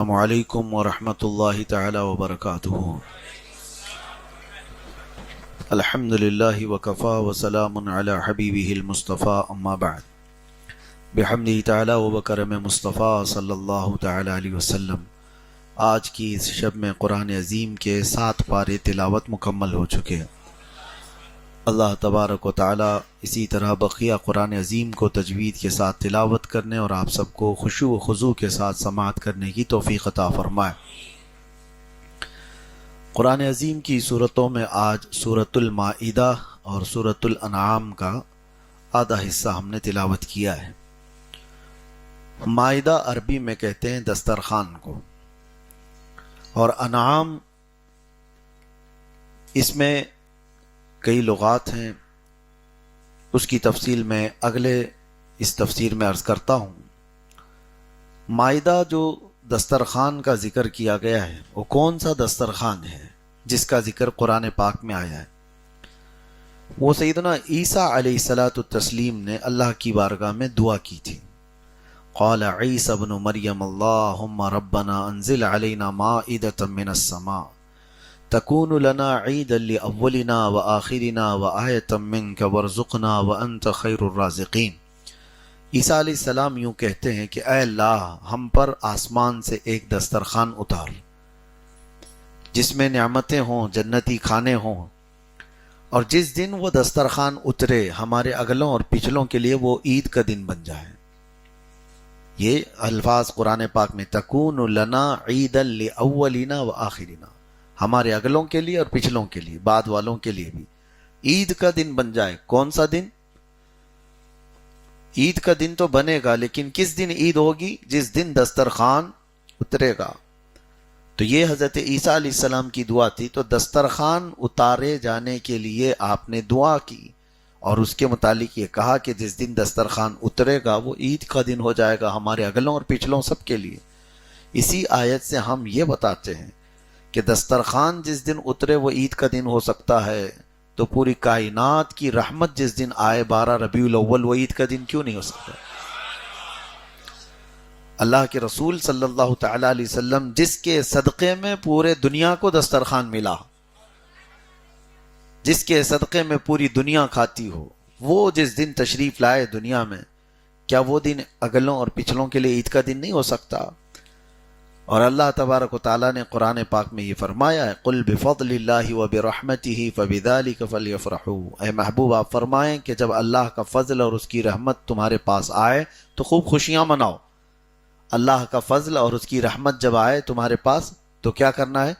السلام علیکم ورحمۃ اللہ تعالی وبرکاتہ۔ الحمد للہ وکفا وسلام علی حبیبہ المصطفیٰ اما بعد۔ بحمدہ تعالی وبکرم مصطفیٰ صلی اللہ تعالی علیہ وسلم۔ آج کی اس شب میں قرآن عظیم کے 7 پارے تلاوت مکمل ہو چکے ہیں۔ اللہ تبارک و تعالی اسی طرح بقیہ قرآن عظیم کو تجوید کے ساتھ تلاوت کرنے اور آپ سب کو خشوع و خضوع کے ساتھ سماعت کرنے کی توفیق عطا فرمائے۔ قرآن عظیم کی صورتوں میں آج سورۃ المائدہ اور سورۃ الانعام کا آدھا حصہ ہم نے تلاوت کیا ہے۔ مائدہ عربی میں کہتے ہیں دسترخوان کو، اور انعام اس میں کئی لغات ہیں، اس کی تفصیل میں اس تفسیر میں عرض کرتا ہوں۔ مائدہ جو دسترخوان کا ذکر کیا گیا ہے، وہ کون سا دسترخوان ہے جس کا ذکر قرآن پاک میں آیا ہے؟ وہ سیدنا عیسیٰ علیہ السلام نے اللہ کی بارگاہ میں دعا کی تھی۔ قال عیسی ابن مریم اللہم ربنا انزل علینا مائدۃ من السماء تکون لنا عیدا لأولنا وآخرنا وآیۃ منک وارزقنا وانت خیر الرازقین۔ عیسیٰ علیہ السلام یوں کہتے ہیں کہ اے اللہ، ہم پر آسمان سے ایک دسترخوان اتار جس میں نعمتیں ہوں، جنتی کھانے ہوں، اور جس دن وہ دسترخوان اترے ہمارے اگلوں اور پچھلوں کے لیے وہ عید کا دن بن جائے۔ یہ الفاظ قرآن پاک میں تکون لنا عیدا لأولنا وآخرنا، ہمارے اگلوں کے لیے اور پچھلوں کے لیے، بعد والوں کے لیے بھی عید کا دن بن جائے۔ کون سا دن؟ عید کا دن تو بنے گا، لیکن کس دن عید ہوگی؟ جس دن دسترخوان اترے گا۔ تو یہ حضرت عیسیٰ علیہ السلام کی دعا تھی۔ تو دسترخوان اتارے جانے کے لیے آپ نے دعا کی، اور اس کے متعلق یہ کہا کہ جس دن دسترخوان اترے گا وہ عید کا دن ہو جائے گا ہمارے اگلوں اور پچھلوں سب کے لیے۔ اسی آیت سے ہم یہ بتاتے ہیں کہ دسترخوان جس دن اترے وہ عید کا دن ہو سکتا ہے، تو پوری کائنات کی رحمت جس دن آئے 12 ربیع الاول، وہ عید کا دن کیوں نہیں ہو سکتا؟ اللہ کے رسول صلی اللہ تعالی علیہ وسلم جس کے صدقے میں پورے دنیا کو دسترخوان ملا، جس کے صدقے میں پوری دنیا کھاتی ہو، وہ جس دن تشریف لائے دنیا میں، کیا وہ دن اگلوں اور پچھلوں کے لیے عید کا دن نہیں ہو سکتا؟ اور اللہ تبارک و تعالیٰ نے قرآن پاک میں یہ فرمایا ہے قل بفضل اللہ وبرحمتہ فبذلک فلیفرحوا۔ اے محبوب، آپ فرمائیں کہ جب اللہ کا فضل اور اس کی رحمت تمہارے پاس آئے تو خوب خوشیاں مناؤ۔ اللہ کا فضل اور اس کی رحمت جب آئے تمہارے پاس تو کیا کرنا ہے؟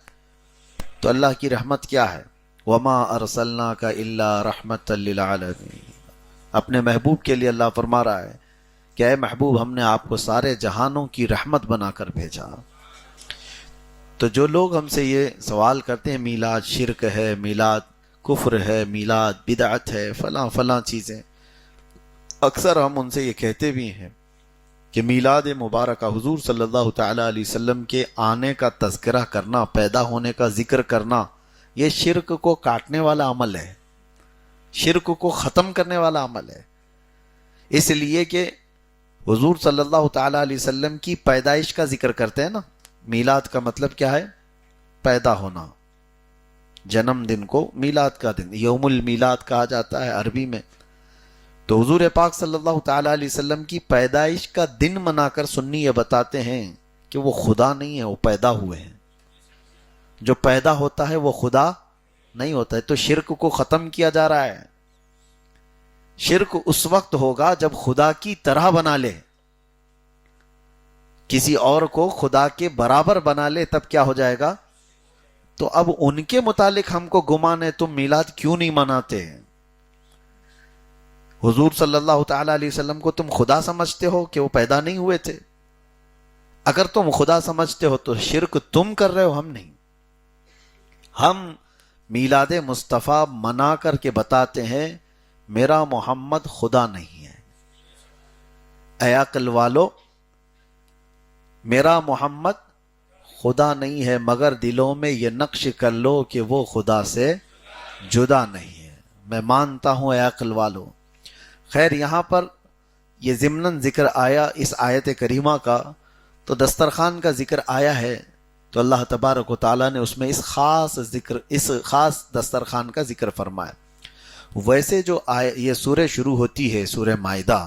تو اللہ کی رحمت کیا ہے؟ وما ارسلناک الا رحمتا للعالمین۔ اپنے محبوب کے لیے اللہ فرما رہا ہے کہ اے محبوب، ہم نے آپ کو سارے جہانوں کی رحمت بنا کر بھیجا۔ تو جو لوگ ہم سے یہ سوال کرتے ہیں میلاد شرک ہے، میلاد کفر ہے، میلاد بدعت ہے، فلاں فلاں چیزیں، اکثر ہم ان سے یہ کہتے بھی ہیں کہ میلاد مبارکہ حضور صلی اللہ تعالی علیہ وسلم کے آنے کا تذکرہ کرنا، پیدا ہونے کا ذکر کرنا، یہ شرک کو کاٹنے والا عمل ہے، شرک کو ختم کرنے والا عمل ہے۔ اس لیے کہ حضور صلی اللہ تعالی علیہ وسلم کی پیدائش کا ذکر کرتے ہیں نا۔ میلاد کا مطلب کیا ہے؟ پیدا ہونا، جنم دن کو میلاد کا دن، یوم المیلاد کہا جاتا ہے عربی میں۔ تو حضور پاک صلی اللہ تعالی علیہ وسلم کی پیدائش کا دن منا کر سنی یہ بتاتے ہیں کہ وہ خدا نہیں ہے، وہ پیدا ہوئے ہیں۔ جو پیدا ہوتا ہے وہ خدا نہیں ہوتا ہے۔ تو شرک کو ختم کیا جا رہا ہے۔ شرک اس وقت ہوگا جب خدا کی طرح بنا لے، کسی اور کو خدا کے برابر بنا لے، تب کیا ہو جائے گا؟ تو اب ان کے متعلق ہم کو گمان ہے، تم میلاد کیوں نہیں مناتے ہیں؟ حضور صلی اللہ تعالی علیہ وسلم کو تم خدا سمجھتے ہو کہ وہ پیدا نہیں ہوئے تھے؟ اگر تم خدا سمجھتے ہو تو شرک تم کر رہے ہو، ہم نہیں۔ ہم میلاد مصطفیٰ منا کر کے بتاتے ہیں میرا محمد خدا نہیں ہے۔ اے عقل والو، میرا محمد خدا نہیں ہے، مگر دلوں میں یہ نقش کر لو کہ وہ خدا سے جدا نہیں ہے۔ میں مانتا ہوں اے عقل والو۔ خیر، یہاں پر یہ ضمناً ذکر آیا اس آیت کریمہ کا، تو دسترخوان کا ذکر آیا ہے تو اللہ تبارک و تعالیٰ نے اس میں اس خاص دسترخوان کا ذکر فرمایا. ویسے جو یہ سورہ شروع ہوتی ہے، سورہ مائدہ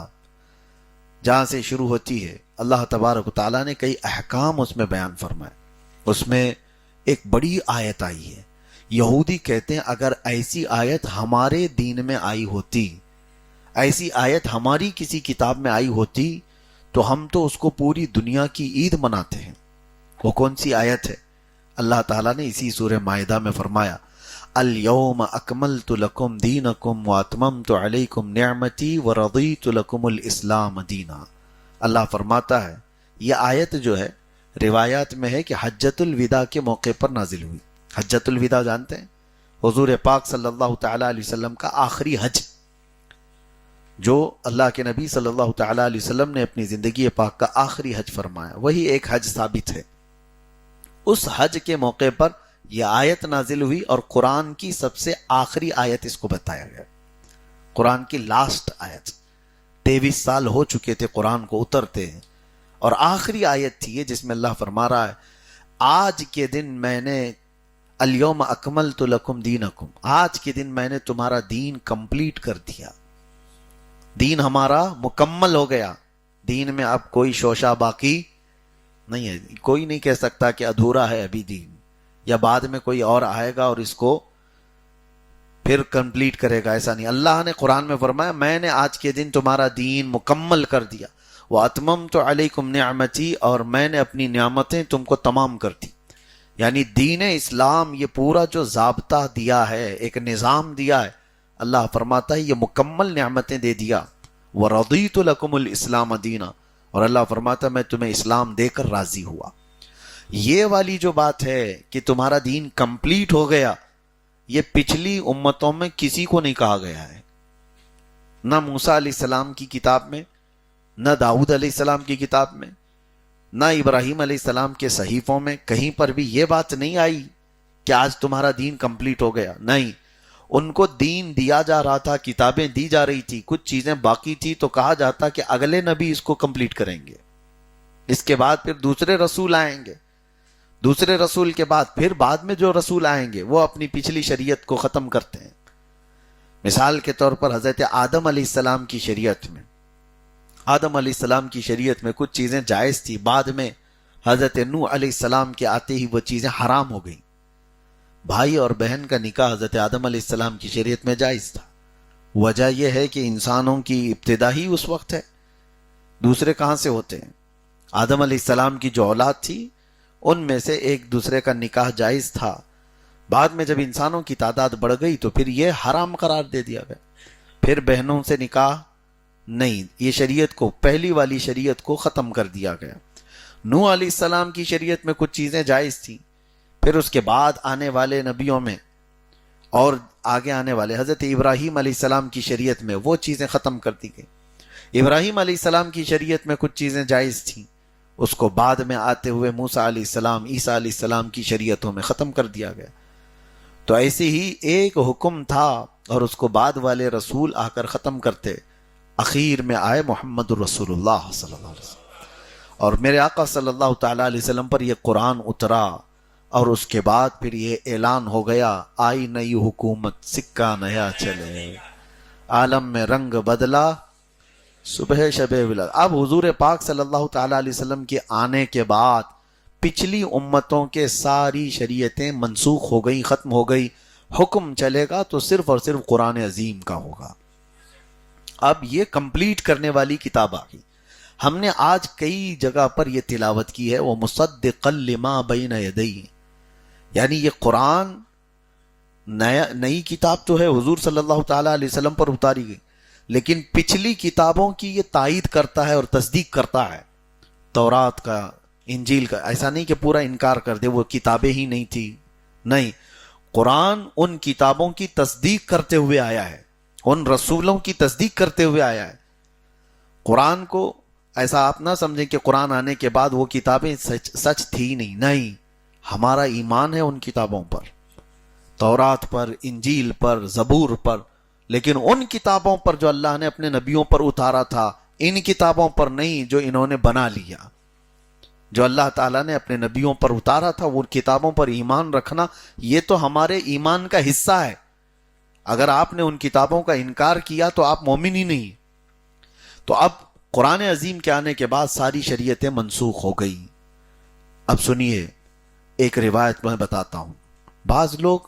جہاں سے شروع ہوتی ہے، اللہ تبارک و تعالیٰ نے کئی احکام اس میں بیان فرمائے. اس میں ایک بڑی آیت آئی ہے. یہودی کہتے ہیں اگر ایسی آیت ہمارے دین میں آئی ہوتی، ایسی آیت ہماری کسی کتاب میں آئی ہوتی تو ہم تو اس کو پوری دنیا کی عید مناتے ہیں. وہ کون سی آیت ہے؟ اللہ تعالیٰ نے اسی سورہ مائدہ میں فرمایا الیوم اکملت لکم دینکم واتممت علیکم نعمتی ورضیت لکم الاسلام دینا. اللہ فرماتا ہے یہ آیت جو ہے روایات میں ہے کہ حجۃ الوداع کے موقع پر نازل ہوئی. حجۃ الوداع جانتے ہیں؟ حضور پاک صلی اللہ تعالیٰ علیہ وسلم کا آخری حج، جو اللہ کے نبی صلی اللہ تعالیٰ علیہ وسلم نے اپنی زندگی پاک کا آخری حج فرمایا، وہی ایک حج ثابت ہے. اس حج کے موقع پر یہ آیت نازل ہوئی اور قرآن کی سب سے آخری آیت اس کو بتایا گیا. قرآن کی لاسٹ آیت. 23 سال ہو چکے تھے قرآن کو اترتے ہیں اور آخری آیت تھی یہ جس میں اللہ فرما رہا ہے آج کے دن میں نے الیوم اکملت لکم دینکم، آج کے دن میں نے تمہارا دین کمپلیٹ کر دیا. دین ہمارا مکمل ہو گیا. دین میں اب کوئی شوشہ باقی نہیں ہے. کوئی نہیں کہہ سکتا کہ ادھورا ہے ابھی دین، یا بعد میں کوئی اور آئے گا اور اس کو پھر کمپلیٹ کرے گا. ایسا نہیں. اللہ نے قرآن میں فرمایا میں نے آج کے دن تمہارا دین مکمل کر دیا. وَأَتْمَمْتُ عَلَيْكُمْ نِعْمَتِي، اور میں نے اپنی نعمتیں تم کو تمام کر دی. یعنی دین اسلام یہ پورا جو ضابطہ دیا ہے، ایک نظام دیا ہے، اللہ فرماتا ہے یہ مکمل نعمتیں دے دیا. وَرَضِيتُ لَكُمُ الْإِسْلَامَ دِينًا، اور اللہ فرماتا ہے میں تمہیں اسلام دے کر راضی ہوا. یہ والی جو بات ہے کہ تمہارا دین کمپلیٹ ہو گیا، یہ پچھلی امتوں میں کسی کو نہیں کہا گیا ہے. نہ موسیٰ علیہ السلام کی کتاب میں، نہ داؤد علیہ السلام کی کتاب میں، نہ ابراہیم علیہ السلام کے صحیفوں میں، کہیں پر بھی یہ بات نہیں آئی کہ آج تمہارا دین کمپلیٹ ہو گیا. نہیں، ان کو دین دیا جا رہا تھا، کتابیں دی جا رہی تھی، کچھ چیزیں باقی تھی تو کہا جاتا کہ اگلے نبی اس کو کمپلیٹ کریں گے، اس کے بعد پھر دوسرے رسول آئیں گے، دوسرے رسول کے بعد میں جو رسول آئیں گے وہ اپنی پچھلی شریعت کو ختم کرتے ہیں. مثال کے طور پر حضرت آدم علیہ السلام کی شریعت میں، آدم علیہ السلام کی شریعت میں کچھ چیزیں جائز تھی، بعد میں حضرت نوح علیہ السلام کے آتے ہی وہ چیزیں حرام ہو گئیں. بھائی اور بہن کا نکاح حضرت آدم علیہ السلام کی شریعت میں جائز تھا. وجہ یہ ہے کہ انسانوں کی ابتدا ہی اس وقت ہے، دوسرے کہاں سے ہوتے ہیں. آدم علیہ السلام کی جو اولاد تھی ان میں سے ایک دوسرے کا نکاح جائز تھا. بعد میں جب انسانوں کی تعداد بڑھ گئی تو پھر یہ حرام قرار دے دیا گیا. پھر بہنوں سے نکاح نہیں، یہ شریعت کو، پہلی والی شریعت کو ختم کر دیا گیا. نوح علیہ السلام کی شریعت میں کچھ چیزیں جائز تھیں، پھر اس کے بعد آنے والے نبیوں میں اور آگے آنے والے حضرت ابراہیم علیہ السلام کی شریعت میں وہ چیزیں ختم کر دی گئی. ابراہیم علیہ السلام کی شریعت میں کچھ چیزیں جائز تھیں، اس کو بعد میں آتے ہوئے موسیٰ علیہ السلام، عیسیٰ علیہ السلام کی شریعتوں میں ختم کر دیا گیا. تو ایسے ہی ایک حکم تھا اور اس کو بعد والے رسول آ کر ختم کرتے. اخیر میں آئے محمد رسول اللہ صلی اللہ علیہ وسلم، اور میرے آقا صلی اللہ تعالیٰ علیہ وسلم پر یہ قرآن اترا، اور اس کے بعد پھر یہ اعلان ہو گیا آئی نئی حکومت، سکہ نیا چلے، عالم میں رنگ بدلا، صبح شب ولاد. اب حضور پاک صلی اللہ تعالیٰ علیہ وسلم کے آنے کے بعد پچھلی امتوں کے ساری شریعتیں منسوخ ہو گئی، ختم ہو گئی. حکم چلے گا تو صرف اور صرف قرآن عظیم کا ہوگا. اب یہ کمپلیٹ کرنے والی کتاب آ گئی. ہم نے آج کئی جگہ پر یہ تلاوت کی ہے، وہ مصدقا لما بین یدیہ، یعنی یہ قرآن نئی کتاب تو ہے، حضور صلی اللہ تعالیٰ علیہ وسلم پر اتاری گئی، لیکن پچھلی کتابوں کی یہ تائید کرتا ہے اور تصدیق کرتا ہے. تورات کا، انجیل کا. ایسا نہیں کہ پورا انکار کر دے وہ کتابیں ہی نہیں تھی، نہیں، قرآن ان کتابوں کی تصدیق کرتے ہوئے آیا ہے، ان رسولوں کی تصدیق کرتے ہوئے آیا ہے. قرآن کو ایسا آپ نہ سمجھیں کہ قرآن آنے کے بعد وہ کتابیں سچ تھی نہیں. نہیں، ہمارا ایمان ہے ان کتابوں پر، تورات پر، انجیل پر، زبور پر، لیکن ان کتابوں پر جو اللہ نے اپنے نبیوں پر اتارا تھا، ان کتابوں پر نہیں جو انہوں نے بنا لیا. جو اللہ تعالیٰ نے اپنے نبیوں پر اتارا تھا، وہ کتابوں پر ایمان رکھنا، یہ تو ہمارے ایمان کا حصہ ہے۔ اگر آپ نے ان کتابوں کا انکار کیا تو آپ مومن ہی نہیں۔ تو اب قرآن عظیم کے آنے کے بعد ساری شریعتیں منسوخ ہو گئی۔ اب سنیے، ایک روایت میں بتاتا ہوں۔ بعض لوگ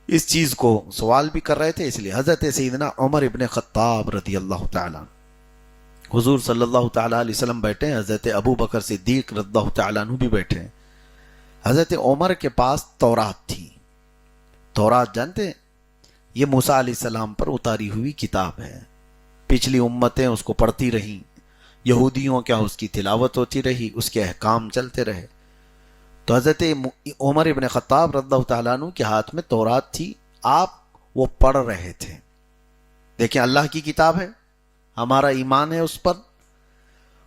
اس چیز کو سوال بھی کر رہے تھے، اس لیے حضرت سیدنا عمر ابن خطاب رضی اللہ تعالیٰ، حضور صلی اللہ تعالیٰ علیہ وسلم بیٹھے ہیں، حضرت ابو بکر صدیق رضی اللہ تعالیٰ عنہ بھی بیٹھے ہیں۔ حضرت عمر کے پاس تورات تھی۔ تورات جانتے ہیں؟ یہ موسیٰ علیہ السلام پر اتاری ہوئی کتاب ہے۔ پچھلی امتیں اس کو پڑھتی رہیں، یہودیوں کیا اس کی تلاوت ہوتی رہی، اس کے احکام چلتے رہے۔ تو حضرت عمر ابن خطاب رضی اللہ تعالیٰ عنہ کے ہاتھ میں تورات تھی، آپ وہ پڑھ رہے تھے۔ دیکھیں، اللہ کی کتاب ہے، ہمارا ایمان ہے اس پر۔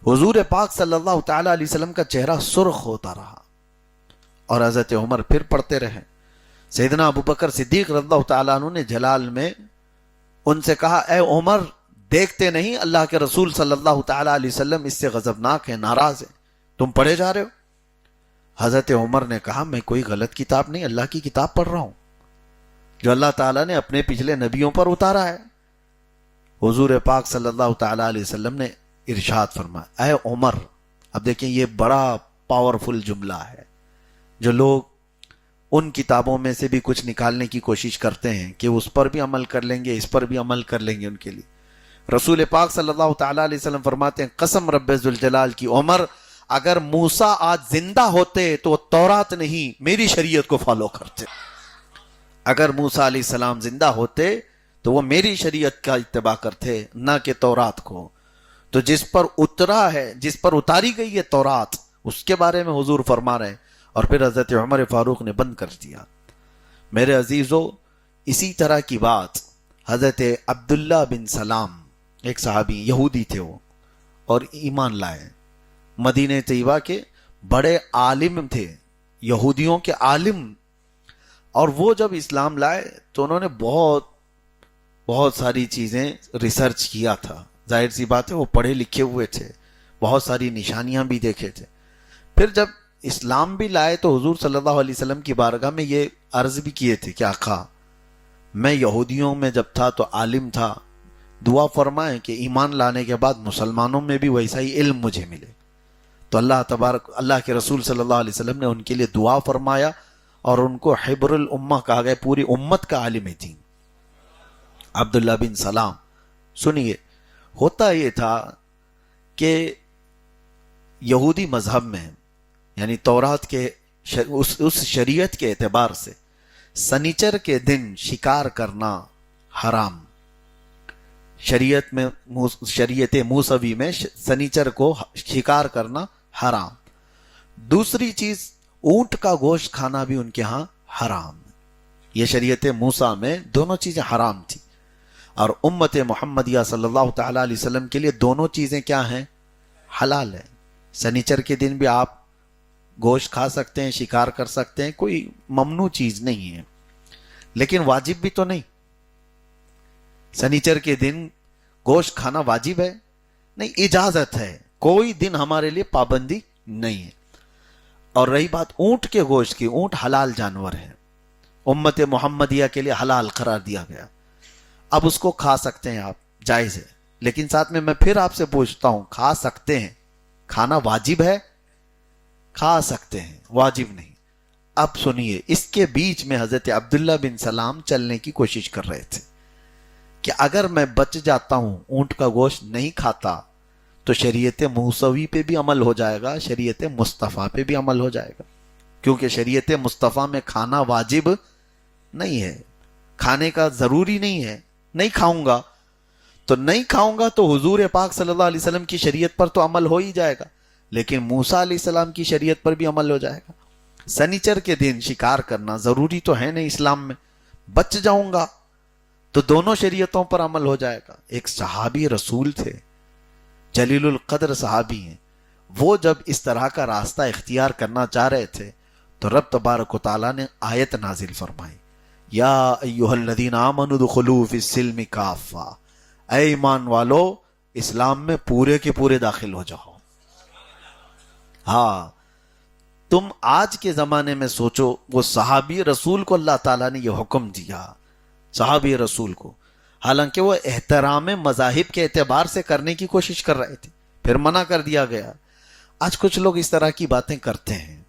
حضور پاک صلی اللہ تعالیٰ علیہ وسلم کا چہرہ سرخ ہوتا رہا اور حضرت عمر پھر پڑھتے رہے۔ سیدنا ابو بکر صدیق رضی اللہ تعالیٰ عنہ نے جلال میں ان سے کہا، اے عمر، دیکھتے نہیں اللہ کے رسول صلی اللہ تعالیٰ علیہ وسلم اس سے غضبناک ہے، ناراض ہے، تم پڑھے جا رہے ہو؟ حضرت عمر نے کہا، میں کوئی غلط کتاب نہیں، اللہ کی کتاب پڑھ رہا ہوں جو اللہ تعالیٰ نے اپنے پچھلے نبیوں پر اتارا ہے۔ حضور پاک صلی اللہ تعالیٰ علیہ وسلم نے ارشاد فرمایا، اے عمر، اب دیکھیں یہ بڑا پاورفل جملہ ہے، جو لوگ ان کتابوں میں سے بھی کچھ نکالنے کی کوشش کرتے ہیں کہ اس پر بھی عمل کر لیں گے، اس پر بھی عمل کر لیں گے، ان کے لیے رسول پاک صلی اللہ تعالیٰ علیہ وسلم فرماتے ہیں، قسم رب ذوالجلال کی، عمر، اگر موسیٰ آج زندہ ہوتے تو تورات نہیں میری شریعت کو فالو کرتے۔ اگر موسیٰ علیہ السلام زندہ ہوتے تو وہ میری شریعت کا اتباع کرتے، نہ کہ تورات کو۔ تو جس پر اترا ہے، جس پر اتاری گئی ہے تورات، اس کے بارے میں حضور فرما رہے ہیں، اور پھر حضرت عمر فاروق نے بند کر دیا۔ میرے عزیزو، اسی طرح کی بات حضرت عبداللہ بن سلام، ایک صحابی یہودی تھے وہ، اور ایمان لائے، مدینہ طیبہ کے بڑے عالم تھے، یہودیوں کے عالم، اور وہ جب اسلام لائے تو انہوں نے بہت ساری چیزیں ریسرچ کیا تھا۔ ظاہر سی بات ہے، وہ پڑھے لکھے ہوئے تھے، بہت ساری نشانیاں بھی دیکھے تھے۔ پھر جب اسلام بھی لائے تو حضور صلی اللہ علیہ وسلم کی بارگاہ میں یہ عرض بھی کیے تھے کہ آقا، میں یہودیوں میں جب تھا تو عالم تھا، دعا فرمائیں کہ ایمان لانے کے بعد مسلمانوں میں بھی ویسا ہی علم مجھے ملے۔ تو اللہ کے رسول صلی اللہ علیہ وسلم نے ان کے لیے دعا فرمایا، اور ان کو حبر الامہ کہا گیا، پوری امت کا عالم دین عبداللہ بن سلام۔ سنیے، ہوتا یہ تھا کہ یہودی مذہب میں، یعنی تورات کے اس شریعت کے اعتبار سے، سنیچر کے دن شکار کرنا حرام۔ شریعت موسوی میں سنیچر کو شکار کرنا حرام۔ دوسری چیز، اونٹ کا گوشت کھانا بھی ان کے ہاں حرام۔ یہ شریعت موسیٰ میں دونوں چیزیں حرام تھی، اور امت محمدیہ صلی اللہ تعالیٰ علیہ وسلم کے لیے دونوں چیزیں کیا ہیں؟ حلال ہیں۔ سنیچر کے دن بھی آپ گوشت کھا سکتے ہیں، شکار کر سکتے ہیں، کوئی ممنوع چیز نہیں ہے، لیکن واجب بھی تو نہیں۔ سنیچر کے دن گوشت کھانا واجب ہے نہیں، اجازت ہے، کوئی دن ہمارے لیے پابندی نہیں ہے۔ اور رہی بات اونٹ کے گوشت کی، اونٹ حلال جانور ہے، امت محمدیہ کے لیے حلال قرار دیا گیا۔ اب اس کو کھا سکتے ہیں آپ، جائز ہے، لیکن ساتھ میں پھر آپ سے پوچھتا ہوں، کھا سکتے ہیں، کھانا واجب ہے؟ کھا سکتے ہیں، واجب نہیں۔ اب سنیے، اس کے بیچ میں حضرت عبداللہ بن سلام چلنے کی کوشش کر رہے تھے کہ اگر میں بچ جاتا ہوں، اونٹ کا گوشت نہیں کھاتا، تو شریعت موسوی پہ بھی عمل ہو جائے گا، شریعت مصطفیٰ پہ بھی عمل ہو جائے گا، کیونکہ شریعت مصطفیٰ میں کھانا واجب نہیں ہے، کھانے کا ضروری نہیں ہے۔ نہیں کھاؤں گا تو حضور پاک صلی اللہ علیہ وسلم کی شریعت پر تو عمل ہو ہی جائے گا، لیکن موسیٰ علیہ السلام کی شریعت پر بھی عمل ہو جائے گا۔ سنیچر کے دن شکار کرنا ضروری تو ہے نہیں اسلام میں، بچ جاؤں گا تو دونوں شریعتوں پر عمل ہو جائے گا۔ ایک صحابی رسول تھے، جلیل القدر صحابی ہیں، وہ جب اس طرح کا راستہ اختیار کرنا چاہ رہے تھے تو رب تبارک و تعالیٰ نے آیت نازل فرمائی، یا ایھا الذین آمنوا ادخلوا فی السلم کافہ، اے ایمان والو، اسلام میں پورے کے پورے داخل ہو جاؤ۔ ہاں، تم آج کے زمانے میں سوچو، وہ صحابی رسول کو اللہ تعالیٰ نے یہ حکم دیا، صحابی رسول کو، حالانکہ وہ احترام مذاہب کے اعتبار سے کرنے کی کوشش کر رہے تھے، پھر منع کر دیا گیا۔ آج کچھ لوگ اس طرح کی باتیں کرتے ہیں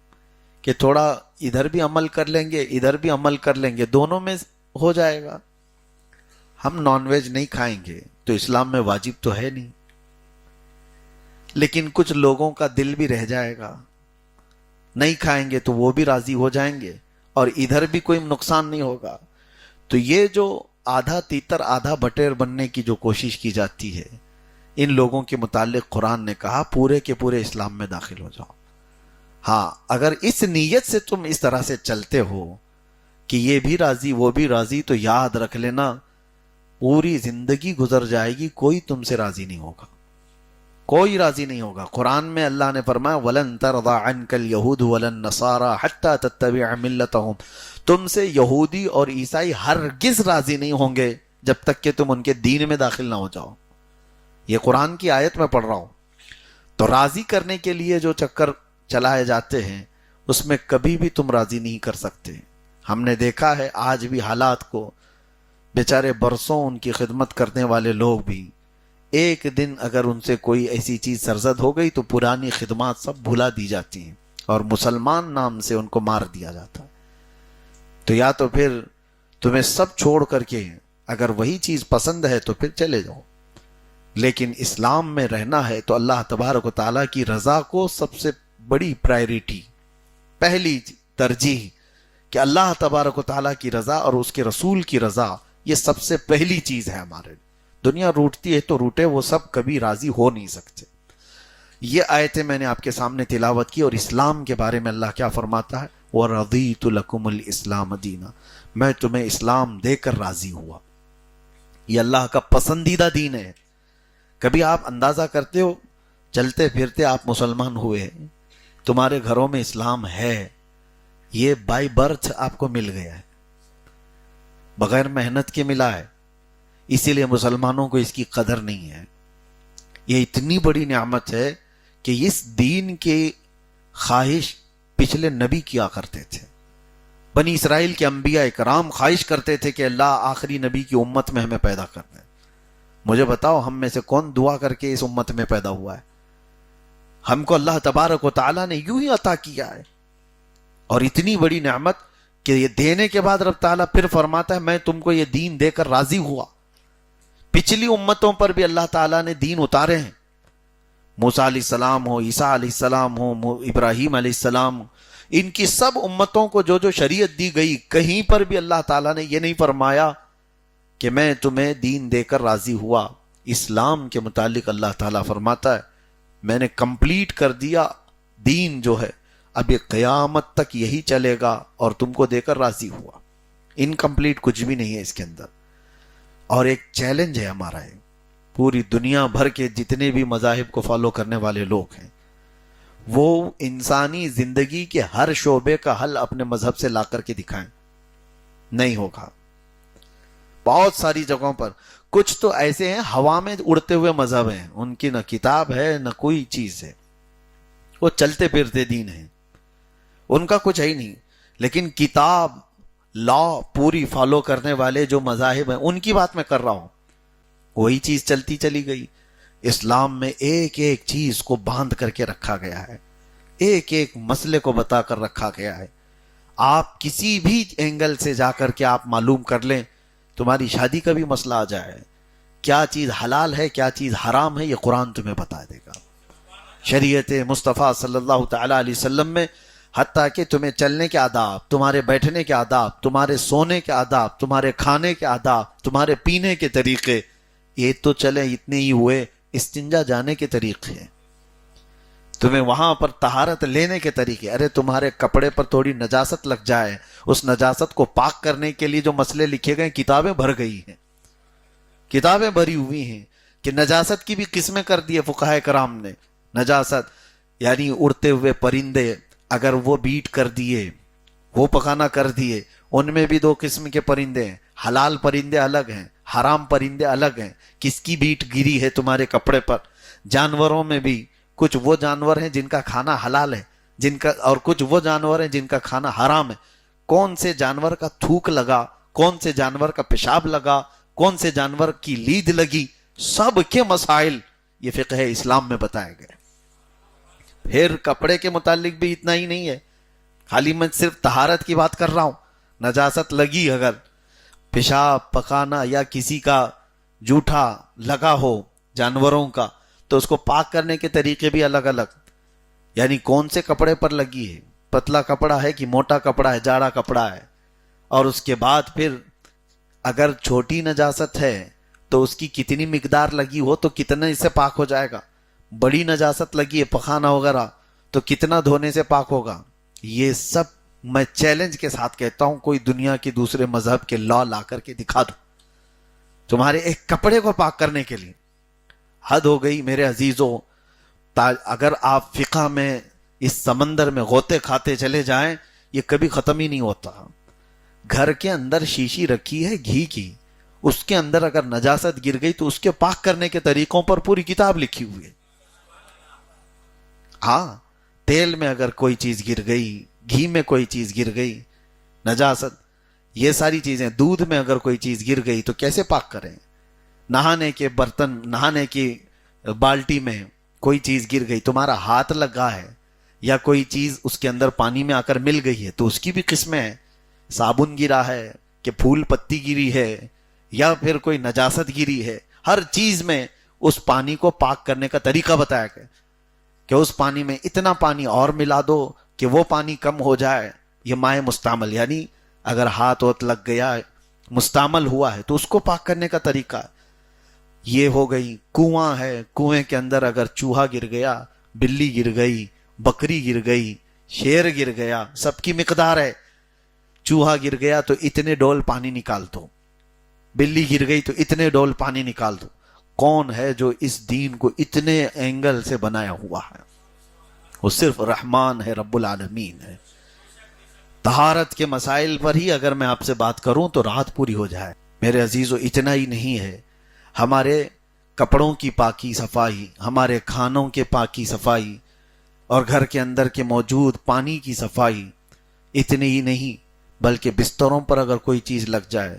کہ تھوڑا ادھر بھی عمل کر لیں گے، ادھر بھی عمل کر لیں گے، دونوں میں ہو جائے گا۔ ہم نان ویج نہیں کھائیں گے تو اسلام میں واجب تو ہے نہیں، لیکن کچھ لوگوں کا دل بھی رہ جائے گا، نہیں کھائیں گے تو وہ بھی راضی ہو جائیں گے اور ادھر بھی کوئی نقصان نہیں ہوگا۔ تو یہ جو آدھا تیتر آدھا بٹیر بننے کی جو کوشش کی جاتی ہے، ان لوگوں کے متعلق قرآن نے کہا پورے کے پورے اسلام میں داخل ہو جاؤ۔ ہاں، اگر اس نیت سے تم اس طرح سے چلتے ہو کہ یہ بھی راضی وہ بھی راضی، تو یاد رکھ لینا پوری زندگی گزر جائے گی، کوئی تم سے راضی نہیں ہوگا، کوئی راضی نہیں ہوگا۔ قرآن میں اللہ نے فرمایا وَلَن تَرْضَ عَنْكَ الْيَهُودُ وَلَا النَّصَارَى حَتَّى تَتَّبِعَ مِلَّتَهُمْ، تم سے یہودی اور عیسائی ہرگز راضی نہیں ہوں گے جب تک کہ تم ان کے دین میں داخل نہ ہو جاؤ۔ یہ قرآن کی آیت میں پڑھ رہا ہوں۔ تو راضی کرنے کے لیے جو چکر چلائے جاتے ہیں اس میں کبھی بھی تم راضی نہیں کر سکتے۔ ہم نے دیکھا ہے آج بھی حالات کو، بیچارے برسوں ان کی خدمت کرنے والے لوگ بھی ایک دن اگر ان سے کوئی ایسی چیز سرزد ہو گئی تو پرانی خدمات سب بھلا دی جاتی ہیں اور مسلمان نام سے ان کو مار دیا جاتا ہے۔ تو یا تو پھر تمہیں سب چھوڑ کر کے اگر وہی چیز پسند ہے تو پھر چلے جاؤ، لیکن اسلام میں رہنا ہے تو اللہ تبارک و تعالیٰ کی رضا کو سب سے بڑی پرائیورٹی، پہلی ترجیح کہ اللہ تبارک و تعالیٰ کی رضا اور اس کے رسول کی رضا، یہ سب سے پہلی چیز ہے ہمارے۔ دنیا روٹتی ہے تو روٹے، وہ سب کبھی راضی ہو نہیں سکتے۔ یہ آیتیں میں نے آپ کے سامنے تلاوت کی، اور اسلام کے بارے میں اللہ کیا فرماتا ہے، وَرَضِيتُ لَكُمُ الْإِسْلَامَ دِينًا، میں تمہیں اسلام دے کر راضی ہوا۔ یہ اللہ کا پسندیدہ دین ہے۔ کبھی آپ اندازہ کرتے ہو چلتے پھرتے آپ مسلمان ہوئے، تمہارے گھروں میں اسلام ہے، یہ بائی برتھ آپ کو مل گیا ہے، بغیر محنت کے ملا ہے، اسی لیے مسلمانوں کو اس کی قدر نہیں ہے۔ یہ اتنی بڑی نعمت ہے کہ اس دین کی خواہش پچھلے نبی کیا کرتے تھے۔ بنی اسرائیل کے انبیاء اکرام خواہش کرتے تھے کہ اللہ آخری نبی کی امت میں ہمیں پیدا کر دے۔ مجھے بتاؤ ہم میں سے کون دعا کر کے اس امت میں پیدا ہوا ہے؟ ہم کو اللہ تبارک و تعالیٰ نے یوں ہی عطا کیا ہے، اور اتنی بڑی نعمت کہ یہ دینے کے بعد رب تعالیٰ پھر فرماتا ہے میں تم کو یہ دین دے کر راضی ہوا۔ پچھلی امتوں پر بھی اللہ تعالیٰ نے دین اتارے ہیں، موسیٰ علیہ السلام ہو، عیسیٰ علیہ السلام ہو، ابراہیم علیہ السلام، ان کی سب امتوں کو جو جو شریعت دی گئی، کہیں پر بھی اللہ تعالیٰ نے یہ نہیں فرمایا کہ میں تمہیں دین دے کر راضی ہوا۔ اسلام کے متعلق اللہ تعالیٰ فرماتا ہے میں نے کمپلیٹ کر دیا دین جو ہے، اب یہ قیامت تک یہی چلے گا اور تم کو دے کر راضی ہوا۔ انکمپلیٹ کچھ بھی نہیں ہے اس کے اندر۔ اور ایک چیلنج ہے ہمارا، ہے پوری دنیا بھر کے جتنے بھی مذاہب کو فالو کرنے والے لوگ ہیں، وہ انسانی زندگی کے ہر شعبے کا حل اپنے مذہب سے لا کر کے دکھائیں، نہیں ہوگا۔ بہت ساری جگہوں پر کچھ تو ایسے ہیں ہوا میں اڑتے ہوئے مذہب ہیں، ان کی نہ کتاب ہے نہ کوئی چیز ہے، وہ چلتے پھرتے دین ہیں، ان کا کچھ ہے ہی نہیں۔ لیکن کتاب لا پوری فالو کرنے والے جو مذاہب ہیں ان کی بات میں کر رہا ہوں، وہی چیز چلتی چلی گئی۔ اسلام میں ایک ایک چیز کو باندھ کر کے رکھا گیا ہے، ایک ایک مسئلے کو بتا کر رکھا گیا ہے۔ آپ کسی بھی اینگل سے جا کر کے آپ معلوم کر لیں، تمہاری شادی کا بھی مسئلہ آ جائے، کیا چیز حلال ہے کیا چیز حرام ہے، یہ قرآن تمہیں بتا دے گا۔ شریعت مصطفیٰ صلی اللہ تعالی علیہ وسلم میں حتیٰ کہ تمہیں چلنے کے آداب، تمہارے بیٹھنے کے آداب، تمہارے سونے کے آداب، تمہارے کھانے کے آداب، تمہارے پینے کے طریقے، یہ تو چلے اتنے ہی ہوئے، استنجا جانے کے طریقے، تمہیں وہاں پر طہارت لینے کے طریقے، ارے تمہارے کپڑے پر تھوڑی نجاست لگ جائے، اس نجاست کو پاک کرنے کے لیے جو مسئلے لکھے گئے، کتابیں بھر گئی ہیں، کتابیں بھری ہوئی ہیں کہ نجاست کی بھی قسمیں کر دی فقہاء کرام نے۔ نجاست یعنی اڑتے ہوئے پرندے اگر وہ بیٹ کر دیے، وہ پکانا کر دیے، ان میں بھی دو قسم کے پرندے ہیں، حلال پرندے الگ ہیں، حرام پرندے الگ ہیں، کس کی بیٹ گری ہے تمہارے کپڑے پر۔ جانوروں میں بھی کچھ وہ جانور ہیں جن کا کھانا حلال ہے، اور کچھ وہ جانور ہیں جن کا کھانا حرام ہے. کون سے جانور کا تھوک لگا، کون سے جانور کا پیشاب لگا، کون سے جانور کی لید لگی، سب کے مسائل یہ فقہ اسلام میں بتائے گئے. پھر کپڑے کے متعلق بھی اتنا ہی نہیں ہے، خالی میں صرف طہارت کی بات کر رہا ہوں. نجاست لگی، اگر پیشاب پخانا یا کسی کا جوٹا لگا ہو جانوروں کا، تو اس کو پاک کرنے کے طریقے بھی الگ الگ. یعنی کون سے کپڑے پر لگی ہے، پتلا کپڑا ہے کہ موٹا کپڑا ہے، جاڑا کپڑا ہے. اور اس کے بعد پھر اگر چھوٹی نجاست ہے تو اس کی کتنی مقدار لگی ہو تو کتنا اس سے پاک ہو جائے گا. بڑی نجاست لگی ہے پخانا وغیرہ تو کتنا دھونے سے پاک ہوگا. یہ سب میں چیلنج کے ساتھ کہتا ہوں، کوئی دنیا کے دوسرے مذہب کے لا لا کر کے دکھا دو تمہارے ایک کپڑے کو پاک کرنے کے لیے. حد ہو گئی میرے عزیزوں. اگر آپ فقہ میں اس سمندر میں غوطے کھاتے چلے جائیں یہ کبھی ختم ہی نہیں ہوتا. گھر کے اندر شیشی رکھی ہے گھی کی، اس کے اندر اگر نجاست گر گئی تو اس کے پاک کرنے کے طریقوں پر پوری کتاب لکھی ہوئی ہے. ہاں، تیل میں اگر کوئی چیز گر گئی، گھی میں کوئی چیز گر گئی، نجاست، یہ ساری چیزیں. دودھ میں اگر کوئی چیز گر گئی تو کیسے پاک کریں. نہانے کے برتن، نہانے کی بالٹی میں کوئی چیز گر گئی، تمہارا ہاتھ لگا ہے یا کوئی چیز اس کے اندر پانی میں آ کر مل گئی ہے تو اس کی بھی قسمیں ہیں. صابن گرا ہے کہ پھول پتی گری ہے یا پھر کوئی نجاست گری ہے، ہر چیز میں اس پانی کو پاک کرنے کا طریقہ بتایا گیا کہ اس پانی میں اتنا پانی اور ملا دو کہ وہ پانی کم ہو جائے. یہ مائع مستعمل، یعنی اگر ہاتھ وت لگ گیا مستعمل ہوا ہے تو اس کو پاک کرنے کا طریقہ ہے. یہ ہو گئی. کنواں ہے، کنویں کے اندر اگر چوہا گر گیا، بلی گر گئی، بکری گر گئی، شیر گر گیا، سب کی مقدار ہے. چوہا گر گیا تو اتنے ڈول پانی نکال دو، بلی گر گئی تو اتنے ڈول پانی نکال دو. کون ہے جو اس دین کو اتنے اینگل سے بنایا ہوا ہے؟ وہ صرف رحمان ہے، رب العالمین ہے. طہارت کے مسائل پر ہی اگر میں آپ سے بات کروں تو رات پوری ہو جائے. میرے عزیزو، اتنا ہی نہیں ہے، ہمارے کپڑوں کی پاکی صفائی، ہمارے کھانوں کے پاکی صفائی، اور گھر کے اندر کے موجود پانی کی صفائی. اتنے ہی نہیں بلکہ بستروں پر اگر کوئی چیز لگ جائے،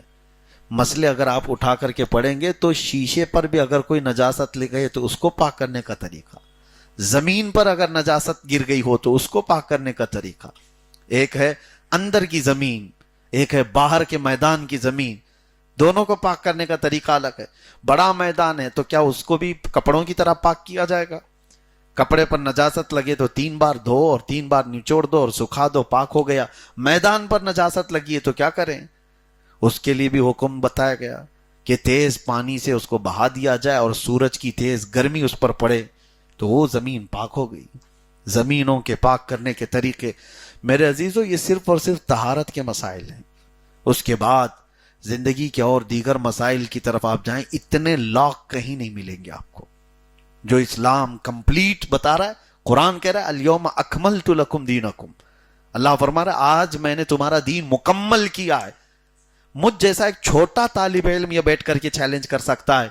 مسئلے اگر آپ اٹھا کر کے پڑھیں گے تو شیشے پر بھی اگر کوئی نجاست لگ گئی تو اس کو پاک کرنے کا طریقہ، زمین پر اگر نجاست گر گئی ہو تو اس کو پاک کرنے کا طریقہ. ایک ہے اندر کی زمین، ایک ہے باہر کے میدان کی زمین، دونوں کو پاک کرنے کا طریقہ الگ ہے. بڑا میدان ہے تو کیا اس کو بھی کپڑوں کی طرح پاک کیا جائے گا؟ کپڑے پر نجاست لگے تو 3 بار دھو اور 3 بار نچوڑ دو اور سکھا دو، پاک ہو گیا. میدان پر نجاست لگی ہے تو کیا کریں؟ اس کے لیے بھی حکم بتایا گیا کہ تیز پانی سے اس کو بہا دیا جائے اور سورج کی تیز گرمی اس پر پڑے تو وہ زمین پاک ہو گئی. زمینوں کے پاک کرنے کے طریقے میرے عزیزو یہ صرف اور صرف طہارت کے مسائل ہیں. اس کے بعد زندگی کے اور دیگر مسائل کی طرف آپ جائیں، اتنے لاک کہیں نہیں ملیں گے آپ کو جو اسلام کمپلیٹ بتا رہا ہے. قرآن کہہ رہا ہے الیوم اکملت لکم دینکم، اللہ فرما رہا ہے آج میں نے تمہارا دین مکمل کیا ہے. مجھ جیسا ایک چھوٹا طالب علم یہ بیٹھ کر کے چیلنج کر سکتا ہے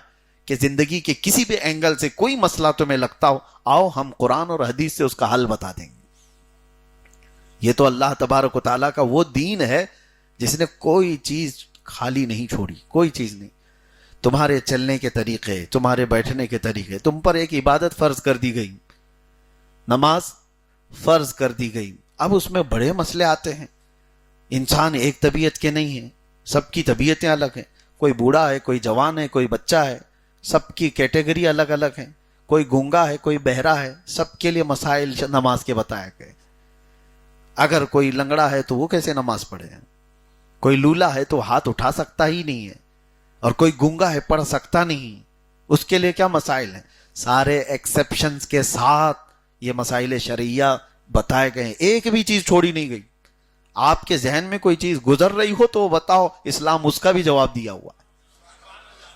کہ زندگی کے کسی بھی اینگل سے کوئی مسئلہ تمہیں لگتا ہو، آؤ ہم قرآن اور حدیث سے اس کا حل بتا دیں گے. یہ تو اللہ تبارک و تعالیٰ کا وہ دین ہے جس نے کوئی چیز خالی نہیں چھوڑی، کوئی چیز نہیں. تمہارے چلنے کے طریقے، تمہارے بیٹھنے کے طریقے، تم پر ایک عبادت فرض کر دی گئی، نماز فرض کر دی گئی. اب اس میں بڑے مسئلے آتے ہیں. انسان ایک طبیعت کے نہیں ہیں، سب کی طبیعتیں الگ ہیں. کوئی بوڑھا ہے، کوئی جوان ہے، کوئی بچہ ہے، سب کی کیٹیگری الگ الگ ہیں. کوئی گونگا ہے، کوئی بہرا ہے، سب کے لیے مسائل نماز کے بتائے گئے. اگر کوئی لنگڑا ہے تو وہ کیسے نماز پڑھے؟ کوئی لولا ہے تو ہاتھ اٹھا سکتا ہی نہیں ہے، اور کوئی گونگا ہے پڑھ سکتا نہیں، اس کے لیے کیا مسائل ہیں؟ سارے ایکسیپشنز کے ساتھ یہ مسائل شرعیہ بتائے گئے ہیں، ایک بھی چیز چھوڑی نہیں گئی. آپ کے ذہن میں کوئی چیز گزر رہی ہو تو بتاؤ، اسلام اس کا بھی جواب دیا ہوا ہے.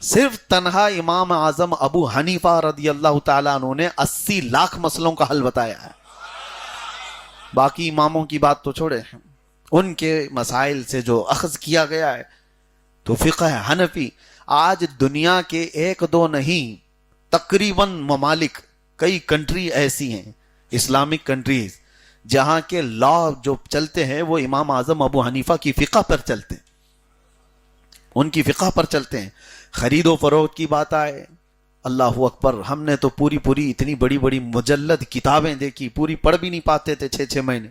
صرف تنہا امام اعظم ابو حنیفہ رضی اللہ تعالیٰ عنہ نے 80 لاکھ مسئلوں کا حل بتایا ہے. باقی اماموں کی بات تو چھوڑے، ان کے مسائل سے جو اخذ کیا گیا ہے تو فقہ حنفی آج دنیا کے 1-2 نہیں تقریباً ممالک کئی کنٹری ایسی ہیں اسلامک کنٹریز جہاں کے لا جو چلتے ہیں وہ امام اعظم ابو حنیفہ کی فقہ پر چلتے ہیں، ان کی فقہ پر چلتے ہیں. خرید و فروخت کی بات آئے، اللہ اکبر، ہم نے تو پوری اتنی بڑی بڑی مجلد کتابیں دیکھی، پوری پڑھ بھی نہیں پاتے تھے 6 مہینے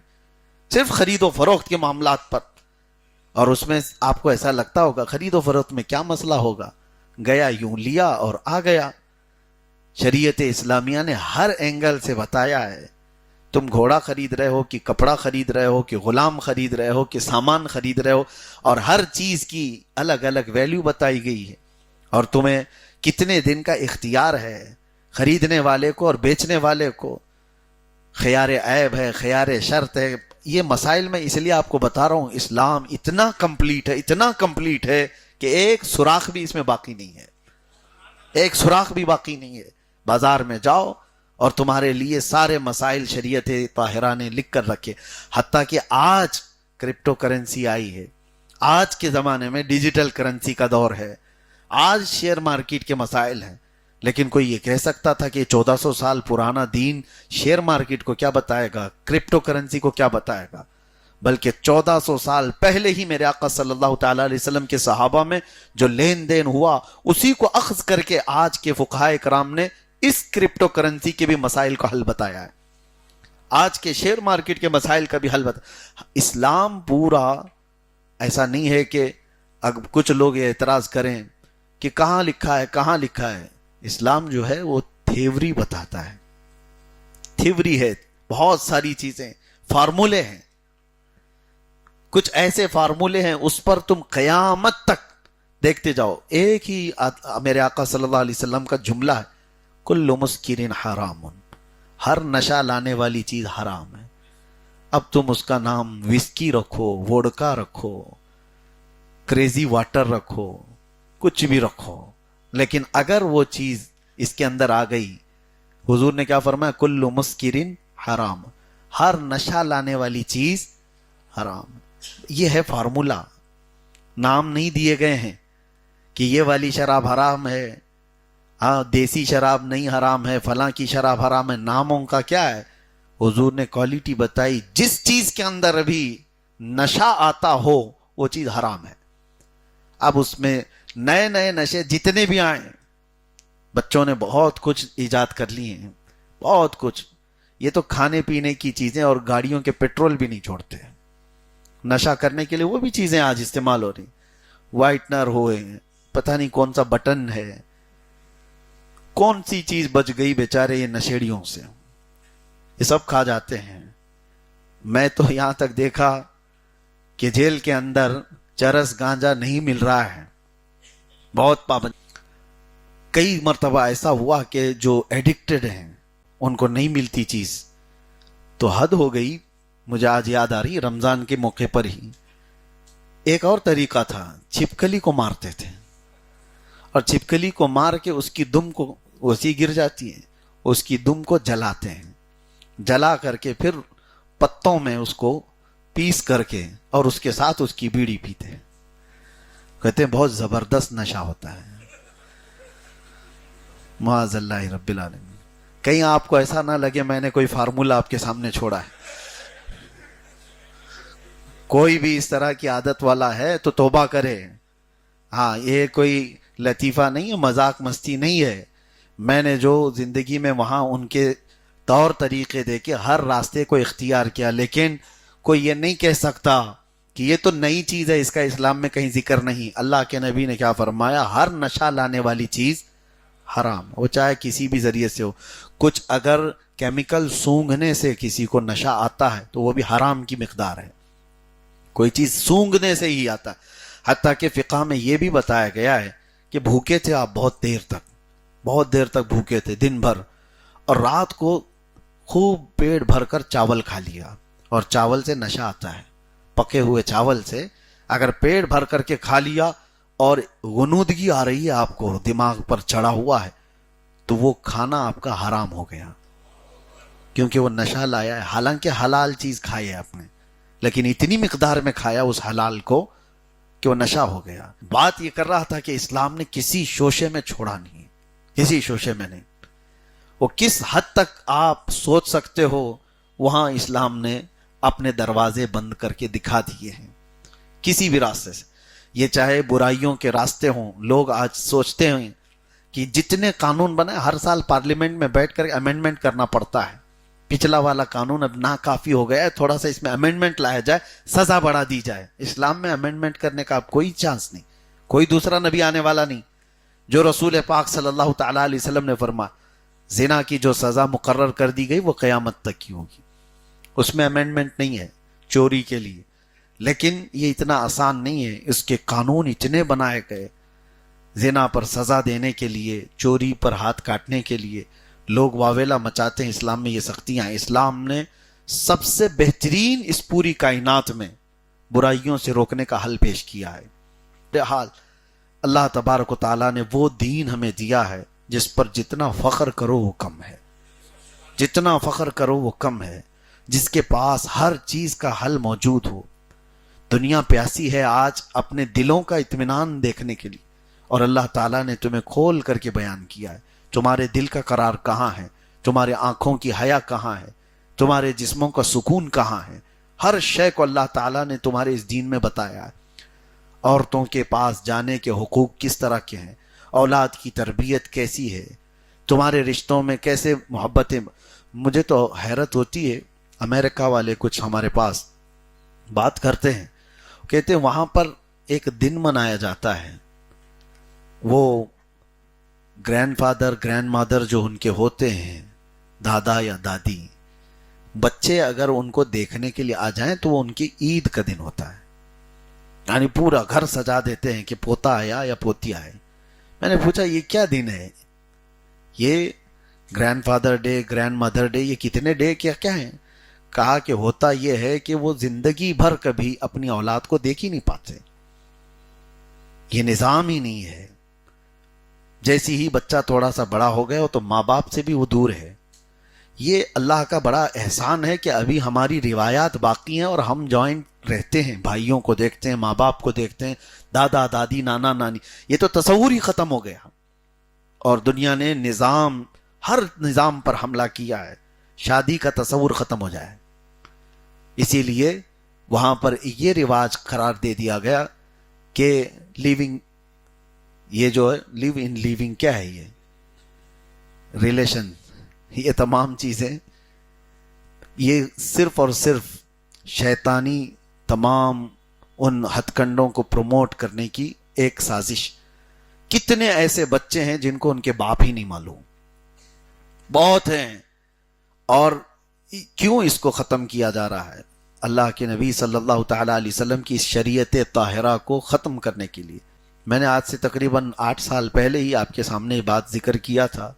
صرف خرید و فروخت کے معاملات پر. اور اس میں آپ کو ایسا لگتا ہوگا خرید و فروخت میں کیا مسئلہ ہوگا، گیا یوں لیا اور آ گیا. شریعت اسلامیہ نے ہر اینگل سے بتایا ہے. تم گھوڑا خرید رہے ہو کہ کپڑا خرید رہے ہو کہ غلام خرید رہے ہو کہ سامان خرید رہے ہو، اور ہر چیز کی الگ الگ ویلیو بتائی گئی ہے، اور تمہیں کتنے دن کا اختیار ہے خریدنے والے کو اور بیچنے والے کو. خیار عیب ہے، خیار شرط ہے. یہ مسائل میں اس لیے آپ کو بتا رہا ہوں، اسلام اتنا کمپلیٹ ہے کہ ایک سوراخ بھی اس میں باقی نہیں ہے، ایک سوراخ بھی باقی نہیں ہے. بازار میں جاؤ اور تمہارے لیے سارے مسائل شریعت طاہرہ نے لکھ کر رکھے. حتیٰ کہ آج کرپٹو کرنسی آئی ہے، آج کے زمانے میں ڈیجیٹل کرنسی کا دور ہے، آج شیئر مارکیٹ کے مسائل ہیں. لیکن کوئی یہ کہہ سکتا تھا کہ 1400 سال پرانا دین شیئر مارکیٹ کو کیا بتائے گا، کرپٹو کرنسی کو کیا بتائے گا؟ بلکہ 1400 سال پہلے ہی میرے آقا صلی اللہ تعالی علیہ وسلم کے صحابہ میں جو لین دین ہوا اسی کو اخذ کر کے آج کے فقہائے کرام نے اس کرپٹو کرنسی کے بھی مسائل کا حل بتایا ہے، آج کے شیئر مارکیٹ کے مسائل کا بھی حل بتایا. اسلام پورا ایسا نہیں ہے کہ اب کچھ لوگ یہ اعتراض کریں کہ کہاں لکھا ہے. اسلام جو ہے وہ تھیوری بتاتا ہے، تھیوری ہے، بہت ساری چیزیں، فارمولے ہیں، کچھ ایسے فارمولے ہیں اس پر تم قیامت تک دیکھتے جاؤ. ایک ہی میرے آقا صلی اللہ علیہ وسلم کا جملہ ہے، کل مسکر حرام، ہر نشہ لانے والی چیز حرام ہے. اب تم اس کا نام وسکی رکھو، ووڈکا رکھو، کریزی واٹر رکھو، کچھ بھی رکھو، لیکن اگر وہ چیز اس کے اندر آ گئی، حضور نے کیا فرمایا، کل مسکر حرام، ہر نشہ لانے والی چیز حرام. یہ ہے فارمولا، نام نہیں دیے گئے ہیں کہ یہ والی شراب حرام ہے، ہاں دیسی شراب نہیں حرام ہے، فلاں کی شراب حرام ہے. ناموں کا کیا ہے؟ حضور نے کوالٹی بتائی، جس چیز کے اندر ابھی نشہ آتا ہو وہ چیز حرام ہے. اب اس میں نئے نشے جتنے بھی آئیں، بچوں نے بہت کچھ ایجاد کر لیے ہیں، بہت کچھ. یہ تو کھانے پینے کی چیزیں اور گاڑیوں کے پیٹرول بھی نہیں چھوڑتے، نشہ کرنے کے لیے وہ بھی چیزیں آج استعمال ہو رہی، وائٹنر ہوئے، پتہ نہیں کون سا بٹن ہے، کون سی چیز بچ گئی بیچارے یہ نشیڑیوں سے، یہ سب کھا جاتے ہیں. میں تو یہاں تک دیکھا کہ جیل کے اندر چرس گانجا نہیں مل رہا ہے، بہت پابند. کئی مرتبہ ایسا ہوا کہ جو ایڈکٹڈ ہیں ان کو نہیں ملتی چیز، تو حد ہو گئی. مجھے آج یاد آ رہی، رمضان کے موقع پر ہی ایک اور طریقہ تھا، چھپکلی کو مارتے تھے، اور چھپکلی کو مار کے اس کی دم کو وسیع گر جاتی ہے، اس کی دم کو جلاتے ہیں، جلا کر کے پھر پتوں میں اس کو پیس کر کے اور اس کے ساتھ اس کی بیڑی پیتے ہیں. کہتے ہیں بہت زبردست نشہ ہوتا ہے. معاذ اللہ رب العالمین. کہیں آپ کو ایسا نہ لگے میں نے کوئی فارمولا آپ کے سامنے چھوڑا ہے. کوئی بھی اس طرح کی عادت والا ہے تو توبہ کرے. ہاں یہ کوئی لطیفہ نہیں ہے، مذاق مستی نہیں ہے. میں نے جو زندگی میں وہاں ان کے طور طریقے دیکھے، ہر راستے کو اختیار کیا، لیکن کوئی یہ نہیں کہہ سکتا کہ یہ تو نئی چیز ہے، اس کا اسلام میں کہیں ذکر نہیں. اللہ کے نبی نے کیا فرمایا، ہر نشہ لانے والی چیز حرام، وہ چاہے کسی بھی ذریعے سے ہو. کچھ اگر کیمیکل سونگھنے سے کسی کو نشہ آتا ہے تو وہ بھی حرام کی مقدار ہے. کوئی چیز سونگھنے سے ہی آتا ہے. حتیٰ کہ فقہ میں یہ بھی بتایا گیا ہے کہ بھوکے تھے آپ بہت دیر تک بھوکے تھے، دن بھر، اور رات کو خوب پیٹ بھر کر چاول کھا لیا، اور چاول سے نشہ آتا ہے. پکے ہوئے چاول سے اگر پیٹ بھر کر کے کھا لیا اور غنودگی آ رہی ہے، آپ کو دماغ پر چڑھا ہوا ہے، تو وہ کھانا آپ کا حرام ہو گیا، کیونکہ وہ نشہ لایا ہے. حالانکہ حلال چیز کھائی ہے آپ نے، لیکن اتنی مقدار میں کھایا اس حلال کو کہ وہ نشہ ہو گیا. بات یہ کر رہا تھا کہ اسلام نے کسی شوشے میں چھوڑا نہیں، کسی شوشے میں نہیں. وہ کس حد تک آپ سوچ سکتے ہو وہاں اسلام نے اپنے دروازے بند کر کے دکھا دیے ہیں کسی بھی راستے سے. یہ چاہے برائیوں کے راستے ہوں. لوگ آج سوچتے ہیں کہ جتنے قانون بنے ہر سال پارلیمنٹ میں بیٹھ کر امینڈمنٹ کرنا پڑتا ہے. پچھلا والا قانون اب ناکافی ہو گیا ہے, تھوڑا سا اس میں امینڈمنٹ لایا جائے, سزا بڑھا دی جائے. اسلام میں امینڈمنٹ کرنے کا اب کوئی چانس نہیں, کوئی دوسرا نبی آنے والا نہیں. جو رسول پاک صلی اللہ تعالی علیہ وسلم نے فرمایا زنا کی جو سزا مقرر کر دی گئی وہ قیامت تک کی ہوگی, اس میں امینڈمنٹ نہیں ہے چوری کے لیے. لیکن یہ اتنا آسان نہیں ہے, اس کے قانون اتنے بنائے گئے زنا پر سزا دینے کے لیے, چوری پر ہاتھ کاٹنے کے لیے. لوگ واویلا مچاتے ہیں اسلام میں یہ سختیاں ہیں. اسلام نے سب سے بہترین اس پوری کائنات میں برائیوں سے روکنے کا حل پیش کیا ہے. بہرحال اللہ تبارک و تعالیٰ نے وہ دین ہمیں دیا ہے جس پر جتنا فخر کرو وہ کم ہے, جتنا فخر کرو وہ کم ہے, جس کے پاس ہر چیز کا حل موجود ہو. دنیا پیاسی ہے آج اپنے دلوں کا اطمینان دیکھنے کے لیے, اور اللہ تعالیٰ نے تمہیں کھول کر کے بیان کیا ہے تمہارے دل کا قرار کہاں ہے, تمہارے آنکھوں کی حیا کہاں ہے, تمہارے جسموں کا سکون کہاں ہے. ہر شے کو اللہ تعالیٰ نے تمہارے اس دین میں بتایا ہے. عورتوں کے پاس جانے کے حقوق کس طرح کے ہیں, اولاد کی تربیت کیسی ہے, تمہارے رشتوں میں کیسے محبتیں. مجھے تو حیرت ہوتی ہے, امریکہ والے کچھ ہمارے پاس بات کرتے ہیں, کہتے ہیں وہاں پر ایک دن منایا جاتا ہے, وہ گرینڈ فادر گرینڈ مادر جو ان کے ہوتے ہیں, دادا یا دادی, بچے اگر ان کو دیکھنے کے لیے آ جائیں تو وہ ان کی عید کا دن ہوتا ہے. یعنی پورا گھر سجا دیتے ہیں کہ پوتا آیا یا پوتی آئے. میں نے پوچھا یہ کیا دن ہے, یہ grand father day grand mother day یہ کتنے ڈے کیا ہیں. کہا کہ ہوتا یہ ہے کہ وہ زندگی بھر کبھی اپنی اولاد کو دیکھ ہی نہیں پاتے, یہ نظام ہی نہیں ہے. جیسی ہی بچہ تھوڑا سا بڑا ہو گیا ہو تو ماں باپ سے بھی وہ دور ہے. یہ اللہ کا بڑا احسان ہے کہ ابھی ہماری روایات باقی ہیں اور ہم جوائنٹ رہتے ہیں, بھائیوں کو دیکھتے ہیں, ماں باپ کو دیکھتے ہیں, دادا دادی نانا نانی. یہ تو تصور ہی ختم ہو گیا, اور دنیا نے نظام ہر نظام پر حملہ کیا ہے. شادی کا تصور ختم ہو جائے, اسی لیے وہاں پر یہ رواج قرار دے دیا گیا کہ لیونگ, یہ جو ہے لیو ان لیونگ کیا ہے, یہ ریلیشن, یہ تمام چیزیں یہ صرف اور صرف شیطانی تمام ان ہتھ کنڈوں کو پروموٹ کرنے کی ایک سازش. کتنے ایسے بچے ہیں جن کو ان کے باپ ہی نہیں معلوم, بہت ہیں. اور کیوں اس کو ختم کیا جا رہا ہے؟ اللہ کے نبی صلی اللہ تعالی علیہ وسلم کی شریعت طاہرہ کو ختم کرنے کے لیے. میں نے آج سے تقریباً 8 سال پہلے ہی آپ کے سامنے بات ذکر کیا تھا.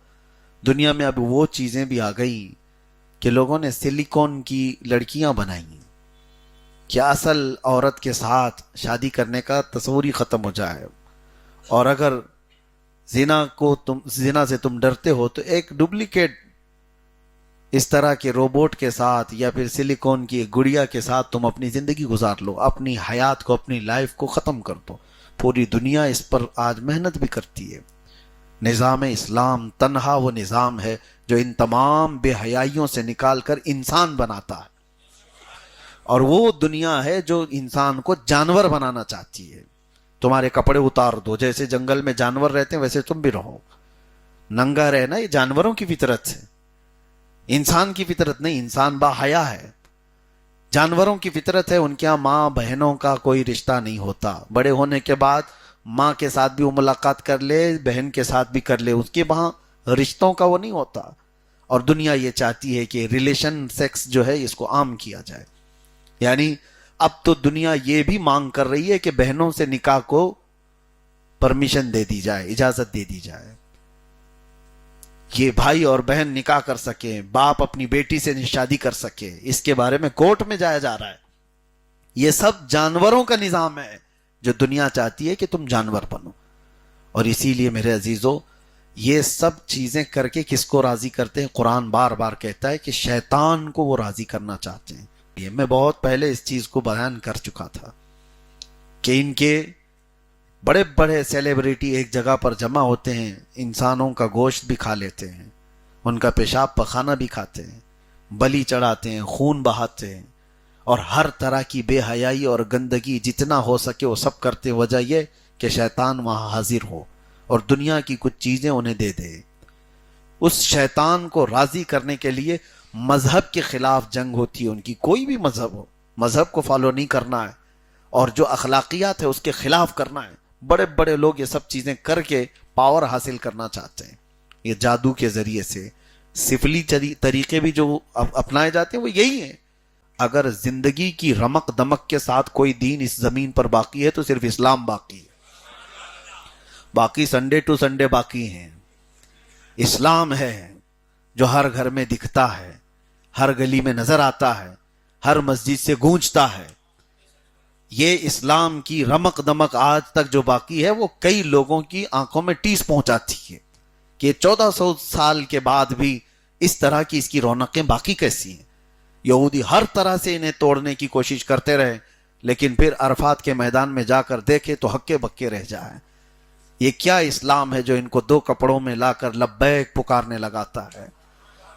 دنیا میں اب وہ چیزیں بھی آ گئی کہ لوگوں نے سلیکون کی لڑکیاں بنائی کہ اصل عورت کے ساتھ شادی کرنے کا تصور ہی ختم ہو جائے. اور اگر زنا سے تم ڈرتے ہو تو ایک ڈپلیکیٹ اس طرح کے روبوٹ کے ساتھ یا پھر سلیکون کی گڑیا کے ساتھ تم اپنی زندگی گزار لو, اپنی حیات کو اپنی لائف کو ختم کر دو. پوری دنیا اس پر آج محنت بھی کرتی ہے. نظام اسلام تنہا وہ نظام ہے جو ان تمام بے حیائیوں سے نکال کر انسان بناتا ہے, اور وہ دنیا ہے جو انسان کو جانور بنانا چاہتی ہے. تمہارے کپڑے اتار دو, جیسے جنگل میں جانور رہتے ہیں ویسے تم بھی رہو, ننگا رہنا یہ جانوروں کی فطرت ہے, انسان کی فطرت نہیں. انسان با حیا ہے, جانوروں کی فطرت ہے. ان کے یہاں ماں بہنوں کا کوئی رشتہ نہیں ہوتا. بڑے ہونے کے بعد ماں کے ساتھ بھی وہ ملاقات کر لے, بہن کے ساتھ بھی کر لے, اس کے وہاں رشتوں کا وہ نہیں ہوتا. اور دنیا یہ چاہتی ہے کہ ریلیشن سیکس جو ہے اس کو عام کیا جائے. یعنی اب تو دنیا یہ بھی مانگ کر رہی ہے کہ بہنوں سے نکاح کو پرمیشن دے دی جائے, اجازت دے دی جائے, یہ بھائی اور بہن نکاح کر سکے, باپ اپنی بیٹی سے شادی کر سکے. اس کے بارے میں کورٹ میں جایا جا رہا ہے. یہ سب جانوروں کا نظام ہے جو دنیا چاہتی ہے کہ تم جانور بنو. اور اسی لیے میرے عزیزو یہ سب چیزیں کر کے کس کو راضی کرتے ہیں؟ قرآن بار بار کہتا ہے کہ شیطان کو وہ راضی کرنا چاہتے ہیں. یہ میں بہت پہلے اس چیز کو بیان کر چکا تھا کہ ان کے بڑے بڑے سیلیبریٹی ایک جگہ پر جمع ہوتے ہیں, انسانوں کا گوشت بھی کھا لیتے ہیں, ان کا پیشاب پخانہ بھی کھاتے ہیں، بلی چڑھاتے ہیں، خون بہاتے ہیں، اور ہر طرح کی بے حیائی اور گندگی جتنا ہو سکے وہ سب کرتے ہیں، وجہ یہ کہ شیطان وہاں حاضر ہو اور دنیا کی کچھ چیزیں انہیں دے دے۔ اس شیطان کو راضی کرنے کے لیے مذہب کے خلاف جنگ ہوتی ہے ان کی، کوئی بھی مذہب ہو، مذہب کو فالو نہیں کرنا ہے، اور جو اخلاقیات ہے اس کے خلاف کرنا ہے۔ بڑے بڑے لوگ یہ سب چیزیں کر کے پاور حاصل کرنا چاہتے ہیں، یہ جادو کے ذریعے سے سفلی طریقے بھی جو اپنائے جاتے ہیں وہ یہی ہیں۔ اگر زندگی کی رمق دمق کے ساتھ کوئی دین اس زمین پر باقی ہے تو صرف اسلام باقی ہے، باقی سنڈے ٹو سنڈے باقی ہیں۔ اسلام ہے جو ہر گھر میں دکھتا ہے، ہر گلی میں نظر آتا ہے، ہر مسجد سے گونجتا ہے۔ یہ اسلام کی رمق دمق آج تک جو باقی ہے وہ کئی لوگوں کی آنکھوں میں ٹیس پہنچاتی ہے کہ 1400 سال کے بعد بھی اس طرح کی اس کی رونقیں باقی کیسی ہیں۔ یہودی ہر طرح سے انہیں توڑنے کی کوشش کرتے رہے، لیکن پھر عرفات کے میدان میں جا کر دیکھے تو ہکے بکے رہ جائیں۔ یہ کیا اسلام ہے جو ان کو 2 کپڑوں میں لا کر لبیک پکارنے لگاتا ہے،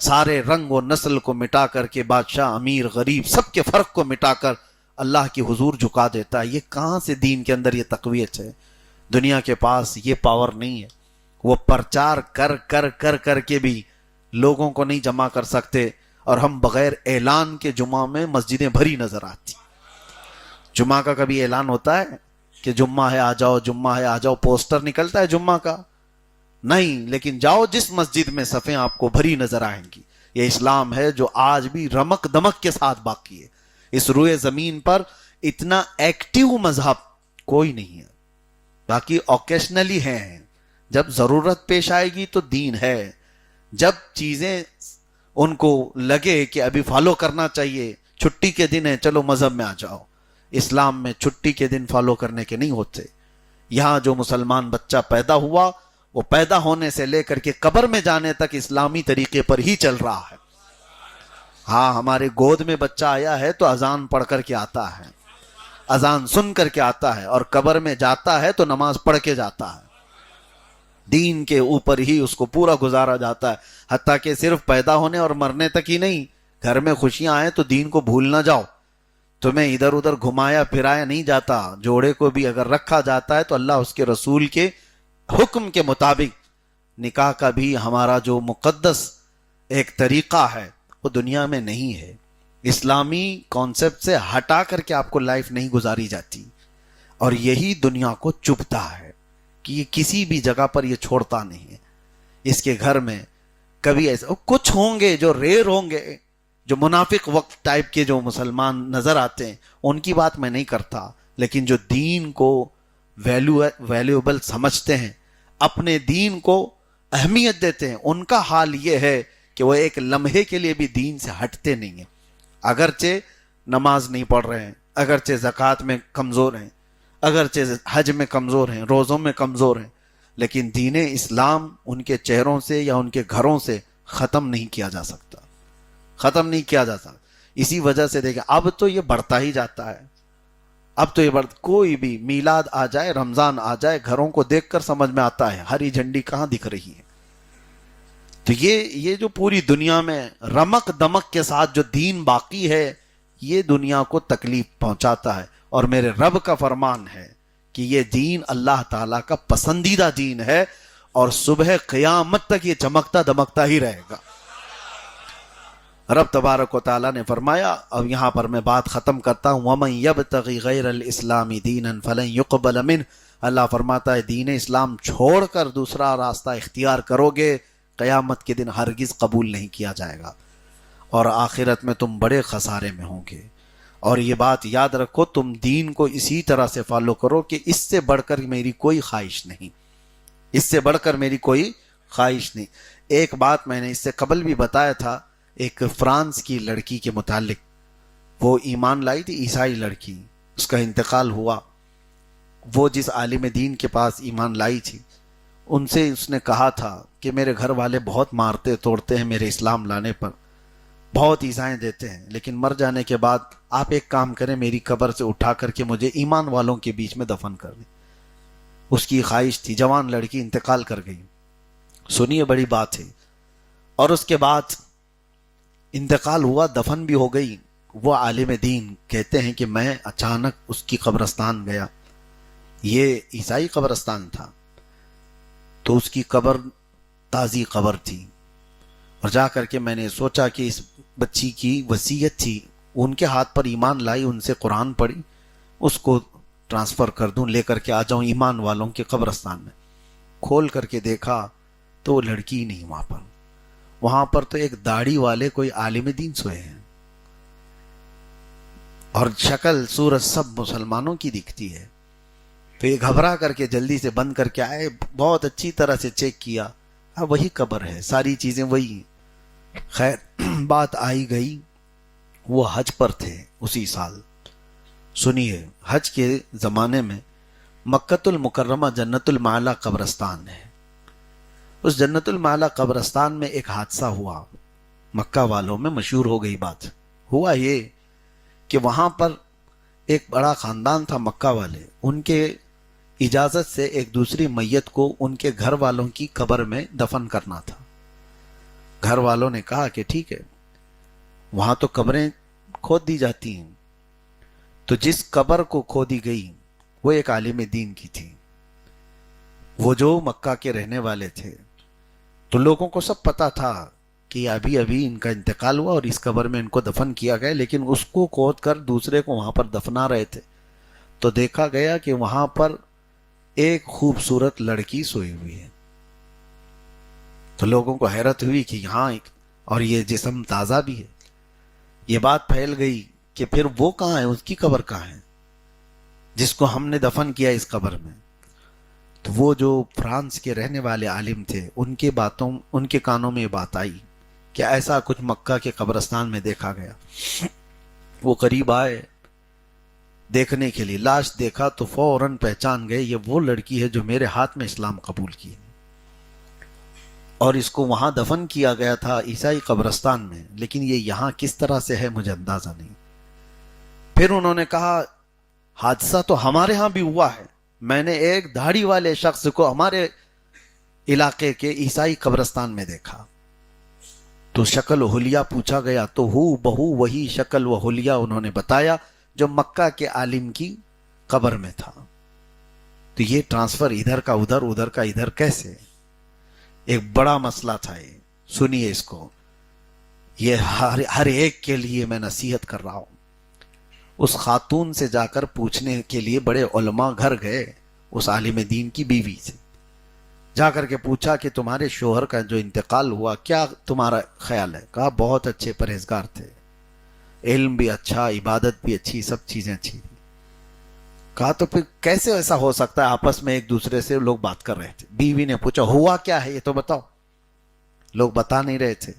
سارے رنگ و نسل کو مٹا کر کے بادشاہ امیر غریب سب کے فرق کو مٹا کر اللہ کی حضور جھکا دیتا ہے۔ یہ کہاں سے دین کے اندر یہ تقویت ہے؟ دنیا کے پاس یہ پاور نہیں ہے، وہ پرچار کر کر کر کر کے بھی لوگوں کو نہیں جمع کر سکتے، اور ہم بغیر اعلان کے جمعہ میں مسجدیں بھری نظر آتی۔ جمعہ کا کبھی اعلان ہوتا ہے کہ جمعہ ہے آ جاؤ، جمعہ ہے آ جاؤ، پوسٹر نکلتا ہے جمعہ کا؟ نہیں، لیکن جاؤ جس مسجد میں صفیں آپ کو بھری نظر آئیں گی۔ یہ اسلام ہے جو آج بھی رمق دمق کے ساتھ باقی ہے۔ اس روئے زمین پر اتنا ایکٹیو مذہب کوئی نہیں ہے، باقی اوکیشنلی ہیں، جب ضرورت پیش آئے گی تو دین ہے، جب چیزیں ان کو لگے کہ ابھی فالو کرنا چاہیے، چھٹی کے دن ہے چلو مذہب میں آ جاؤ۔ اسلام میں چھٹی کے دن فالو کرنے کے نہیں ہوتے۔ یہاں جو مسلمان بچہ پیدا ہوا وہ پیدا ہونے سے لے کر کے قبر میں جانے تک اسلامی طریقے پر ہی چل رہا ہے۔ ہاں، ہمارے گود میں بچہ آیا ہے تو اذان پڑھ کر کے آتا ہے، اذان سن کر کے آتا ہے، اور قبر میں جاتا ہے تو نماز پڑھ کے جاتا ہے۔ دین کے اوپر ہی اس کو پورا گزارا جاتا ہے، حتیٰ کہ صرف پیدا ہونے اور مرنے تک ہی نہیں، گھر میں خوشیاں آئیں تو دین کو بھول نہ جاؤ۔ تمہیں ادھر ادھر گھمایا پھرایا نہیں جاتا، جوڑے کو بھی اگر رکھا جاتا ہے تو اللہ اس کے رسول کے حکم کے مطابق۔ نکاح کا بھی ہمارا جو مقدس ایک طریقہ ہے وہ دنیا میں نہیں ہے، اسلامی کانسیپٹ سے ہٹا کر کے آپ کو لائف نہیں گزاری جاتی، اور یہی دنیا کو چبھتا ہے کہ یہ کسی بھی جگہ پر یہ چھوڑتا نہیں ہے۔ اس کے گھر میں کبھی ایسا کچھ ہوں گے جو ریئر ہوں گے، جو منافق وقت ٹائپ کے جو مسلمان نظر آتے ہیں، ان کی بات میں نہیں کرتا، لیکن جو دین کو ویلیوبل سمجھتے ہیں، اپنے دین کو اہمیت دیتے ہیں، ان کا حال یہ ہے کہ وہ ایک لمحے کے لیے بھی دین سے ہٹتے نہیں ہیں، اگرچہ نماز نہیں پڑھ رہے ہیں، اگرچہ زکوٰۃ میں کمزور ہیں، اگرچہ حج میں کمزور ہیں، روزوں میں کمزور ہیں، لیکن دین اسلام ان کے چہروں سے یا ان کے گھروں سے ختم نہیں کیا جا سکتا، ختم نہیں کیا جا سکتا۔ اسی وجہ سے دیکھیں اب تو یہ بڑھتا ہی جاتا ہے، اب تو یہ کوئی بھی میلاد آ جائے، رمضان آ جائے، گھروں کو دیکھ کر سمجھ میں آتا ہے ہری جھنڈی کہاں دکھ رہی ہے۔ تو یہ جو پوری دنیا میں رمق دمق کے ساتھ جو دین باقی ہے، یہ دنیا کو تکلیف پہنچاتا ہے، اور میرے رب کا فرمان ہے کہ یہ دین اللہ تعالیٰ کا پسندیدہ دین ہے، اور صبح قیامت تک یہ چمکتا دمکتا ہی رہے گا۔ رب تبارک و تعالیٰ نے فرمایا، اب یہاں پر میں بات ختم کرتا ہوں، وَمَن يَبْتَغِ غَيْرَ الْإِسْلَامِ دِينًا فَلَن يُقْبَلَ مِنْهُ۔ اللہ فرماتا ہے دین اسلام چھوڑ کر دوسرا راستہ اختیار کرو گے، قیامت کے دن ہرگز قبول نہیں کیا جائے گا، اور آخرت میں تم بڑے خسارے میں ہوں گے۔ اور یہ بات یاد رکھو، تم دین کو اسی طرح سے فالو کرو کہ اس سے بڑھ کر میری کوئی خواہش نہیں، اس سے بڑھ کر میری کوئی خواہش نہیں۔ ایک بات میں نے اس سے قبل بھی بتایا تھا، ایک فرانس کی لڑکی کے متعلق، وہ ایمان لائی تھی، عیسائی لڑکی، اس کا انتقال ہوا۔ وہ جس عالم دین کے پاس ایمان لائی تھی، ان سے اس نے کہا تھا کہ میرے گھر والے بہت مارتے توڑتے ہیں میرے اسلام لانے پر، بہت ایذائیں دیتے ہیں، لیکن مر جانے کے بعد آپ ایک کام کریں، میری قبر سے اٹھا کر کے مجھے ایمان والوں کے بیچ میں دفن کر دیں۔ اس کی خواہش تھی، جوان لڑکی انتقال کر گئی۔ سنیے بڑی بات ہے، اور اس کے بعد انتقال ہوا، دفن بھی ہو گئی۔ وہ عالم دین کہتے ہیں کہ میں اچانک اس کی قبرستان گیا، یہ عیسائی قبرستان تھا، تو اس کی قبر تازی قبر تھی، اور جا کر کے میں نے سوچا کہ اس بچی کی وصیت تھی، ان کے ہاتھ پر ایمان لائی، ان سے قرآن پڑھی، اس کو ٹرانسفر کر دوں، لے کر کے آ جاؤں ایمان والوں کے قبرستان میں۔ کھول کر کے دیکھا تو وہ لڑکی ہی نہیں وہاں پر، وہاں پر تو ایک داڑھی والے کوئی عالم دین سوئے ہیں، اور شکل صورت سب مسلمانوں کی دکھتی ہے۔ تو یہ گھبرا کر کے جلدی سے بند کر کے آئے، بہت اچھی طرح سے چیک کیا، ہاں وہی قبر ہے، ساری چیزیں وہی ہیں۔ خیر بات آئی گئی، وہ حج پر تھے اسی سال۔ سنیے، حج کے زمانے میں مکۃ المکرمہ جنت المعلی قبرستان ہے، اس جنت المعلی قبرستان میں ایک حادثہ ہوا، مکہ والوں میں مشہور ہو گئی بات۔ ہوا یہ کہ وہاں پر ایک بڑا خاندان تھا مکہ والے، ان کے اجازت سے ایک دوسری میت کو ان کے گھر والوں کی قبر میں دفن کرنا تھا۔ گھر والوں نے کہا کہ ٹھیک ہے، وہاں تو قبریں کھود دی جاتی ہیں، تو جس قبر کو کھودی گئی وہ ایک عالم دین کی تھی، وہ جو مکہ کے رہنے والے تھے، تو لوگوں کو سب پتا تھا کہ ابھی ان کا انتقال ہوا اور اس قبر میں ان کو دفن کیا گیا، لیکن اس کو کھود کر دوسرے کو وہاں پر دفنا رہے تھے۔ تو دیکھا گیا کہ وہاں پر ایک خوبصورت لڑکی سوئی ہوئی ہے، تو لوگوں کو حیرت ہوئی کہ یہاں اور یہ جسم تازہ بھی ہے۔ یہ بات پھیل گئی کہ پھر وہ کہاں ہے، اس کی قبر کہاں ہے جس کو ہم نے دفن کیا اس قبر میں؟ تو وہ جو فرانس کے رہنے والے عالم تھے، ان کے کانوں میں یہ بات آئی کہ ایسا کچھ مکہ کے قبرستان میں دیکھا گیا۔ وہ قریب آئے دیکھنے کے لیے، لاش دیکھا تو فوراً پہچان گئے، یہ وہ لڑکی ہے جو میرے ہاتھ میں اسلام قبول کی، اور اس کو وہاں دفن کیا گیا تھا عیسائی قبرستان میں، لیکن یہ یہاں کس طرح سے ہے مجھے اندازہ نہیں۔ پھر انہوں نے کہا حادثہ تو ہمارے ہاں بھی ہوا ہے، میں نے ایک داڑھی والے شخص کو ہمارے علاقے کے عیسائی قبرستان میں دیکھا۔ تو شکل و حلیہ پوچھا گیا تو ہو بہو وہی شکل و حلیہ انہوں نے بتایا جو مکہ کے عالم کی قبر میں تھا۔ تو یہ ٹرانسفر ادھر کا ادھر، ادھر کا ادھر کیسے؟ ایک بڑا مسئلہ تھا یہ، سنیے اس کو، یہ ہر ایک کے لیے میں نصیحت کر رہا ہوں۔ اس خاتون سے جا کر پوچھنے کے لیے بڑے علماء گھر گئے، اس عالم دین کی بیوی سے جا کر کے پوچھا کہ تمہارے شوہر کا جو انتقال ہوا کیا تمہارا خیال ہے؟ کہا بہت اچھے پرہیزگار تھے، علم بھی اچھا، عبادت بھی اچھی، سب چیزیں اچھی تھی۔ کہا تو پھر کیسے ایسا ہو سکتا ہے؟ آپس میں ایک دوسرے سے لوگ بات کر رہے تھے، بیوی نے پوچھا ہوا کیا ہے یہ تو بتاؤ۔ لوگ بتا نہیں رہے تھے۔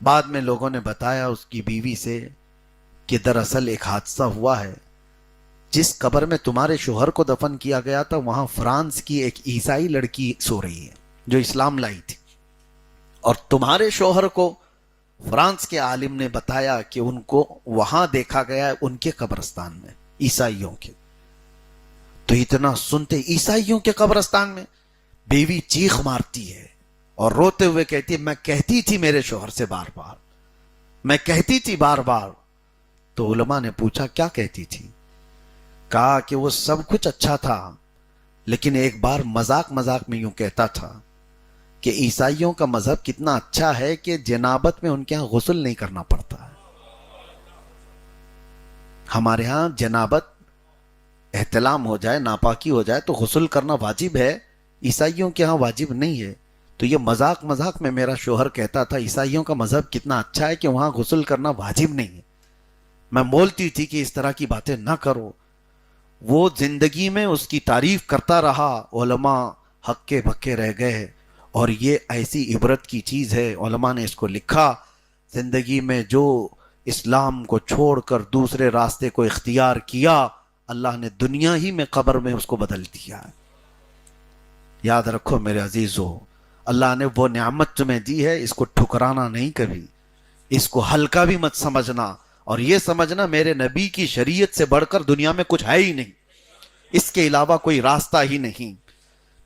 بعد میں لوگوں نے بتایا اس کی بیوی سے کہ دراصل ایک حادثہ ہوا ہے، جس قبر میں تمہارے شوہر کو دفن کیا گیا تھا وہاں فرانس کی ایک عیسائی لڑکی سو رہی ہے جو اسلام لائی تھی، اور تمہارے شوہر کو فرانس کے عالم نے بتایا کہ ان کو وہاں دیکھا گیا ہے ان کے قبرستان میں، عیسائیوں کے۔ تو اتنا سنتے عیسائیوں کے قبرستان میں بیوی چیخ مارتی ہے اور روتے ہوئے کہتی ہے میں کہتی تھی میرے شوہر سے بار بار، میں کہتی تھی بار بار۔ تو علماء نے پوچھا کیا کہتی تھی؟ کہا کہ وہ سب کچھ اچھا تھا، لیکن ایک بار مذاق میں یوں کہتا تھا کہ عیسائیوں کا مذہب کتنا اچھا ہے کہ جنابت میں ان کے ہاں غسل نہیں کرنا پڑتا ہے، ہمارے ہاں جنابت احتلام ہو جائے، ناپاکی ہو جائے تو غسل کرنا واجب ہے، عیسائیوں کے ہاں واجب نہیں ہے۔ تو یہ مذاق میں میرا شوہر کہتا تھا عیسائیوں کا مذہب کتنا اچھا ہے کہ وہاں غسل کرنا واجب نہیں ہے۔ میں بولتی تھی کہ اس طرح کی باتیں نہ کرو۔ وہ زندگی میں اس کی تعریف کرتا رہا، علماء ہکے بھکے رہ گئے، اور یہ ایسی عبرت کی چیز ہے، علماء نے اس کو لکھا، زندگی میں جو اسلام کو چھوڑ کر دوسرے راستے کو اختیار کیا، اللہ نے دنیا ہی میں قبر میں اس کو بدل دیا ہے۔ یاد رکھو میرے عزیزو، اللہ نے وہ نعمت تمہیں دی ہے، اس کو ٹھکرانا نہیں کبھی، اس کو ہلکا بھی مت سمجھنا، اور یہ سمجھنا میرے نبی کی شریعت سے بڑھ کر دنیا میں کچھ ہے ہی نہیں، اس کے علاوہ کوئی راستہ ہی نہیں۔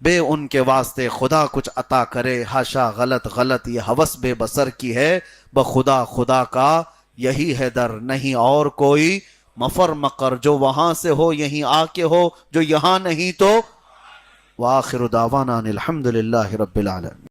بے ان کے واسطے خدا کچھ عطا کرے، ہاشا غلط غلط یہ ہوس بے بسر کی ہے، بخدا خدا کا یہی ہے در، نہیں اور کوئی مفر مقر، جو وہاں سے ہو یہیں آ کے ہو، جو یہاں نہیں تو وآخر دعوانا ان الحمد للہ رب العالمین۔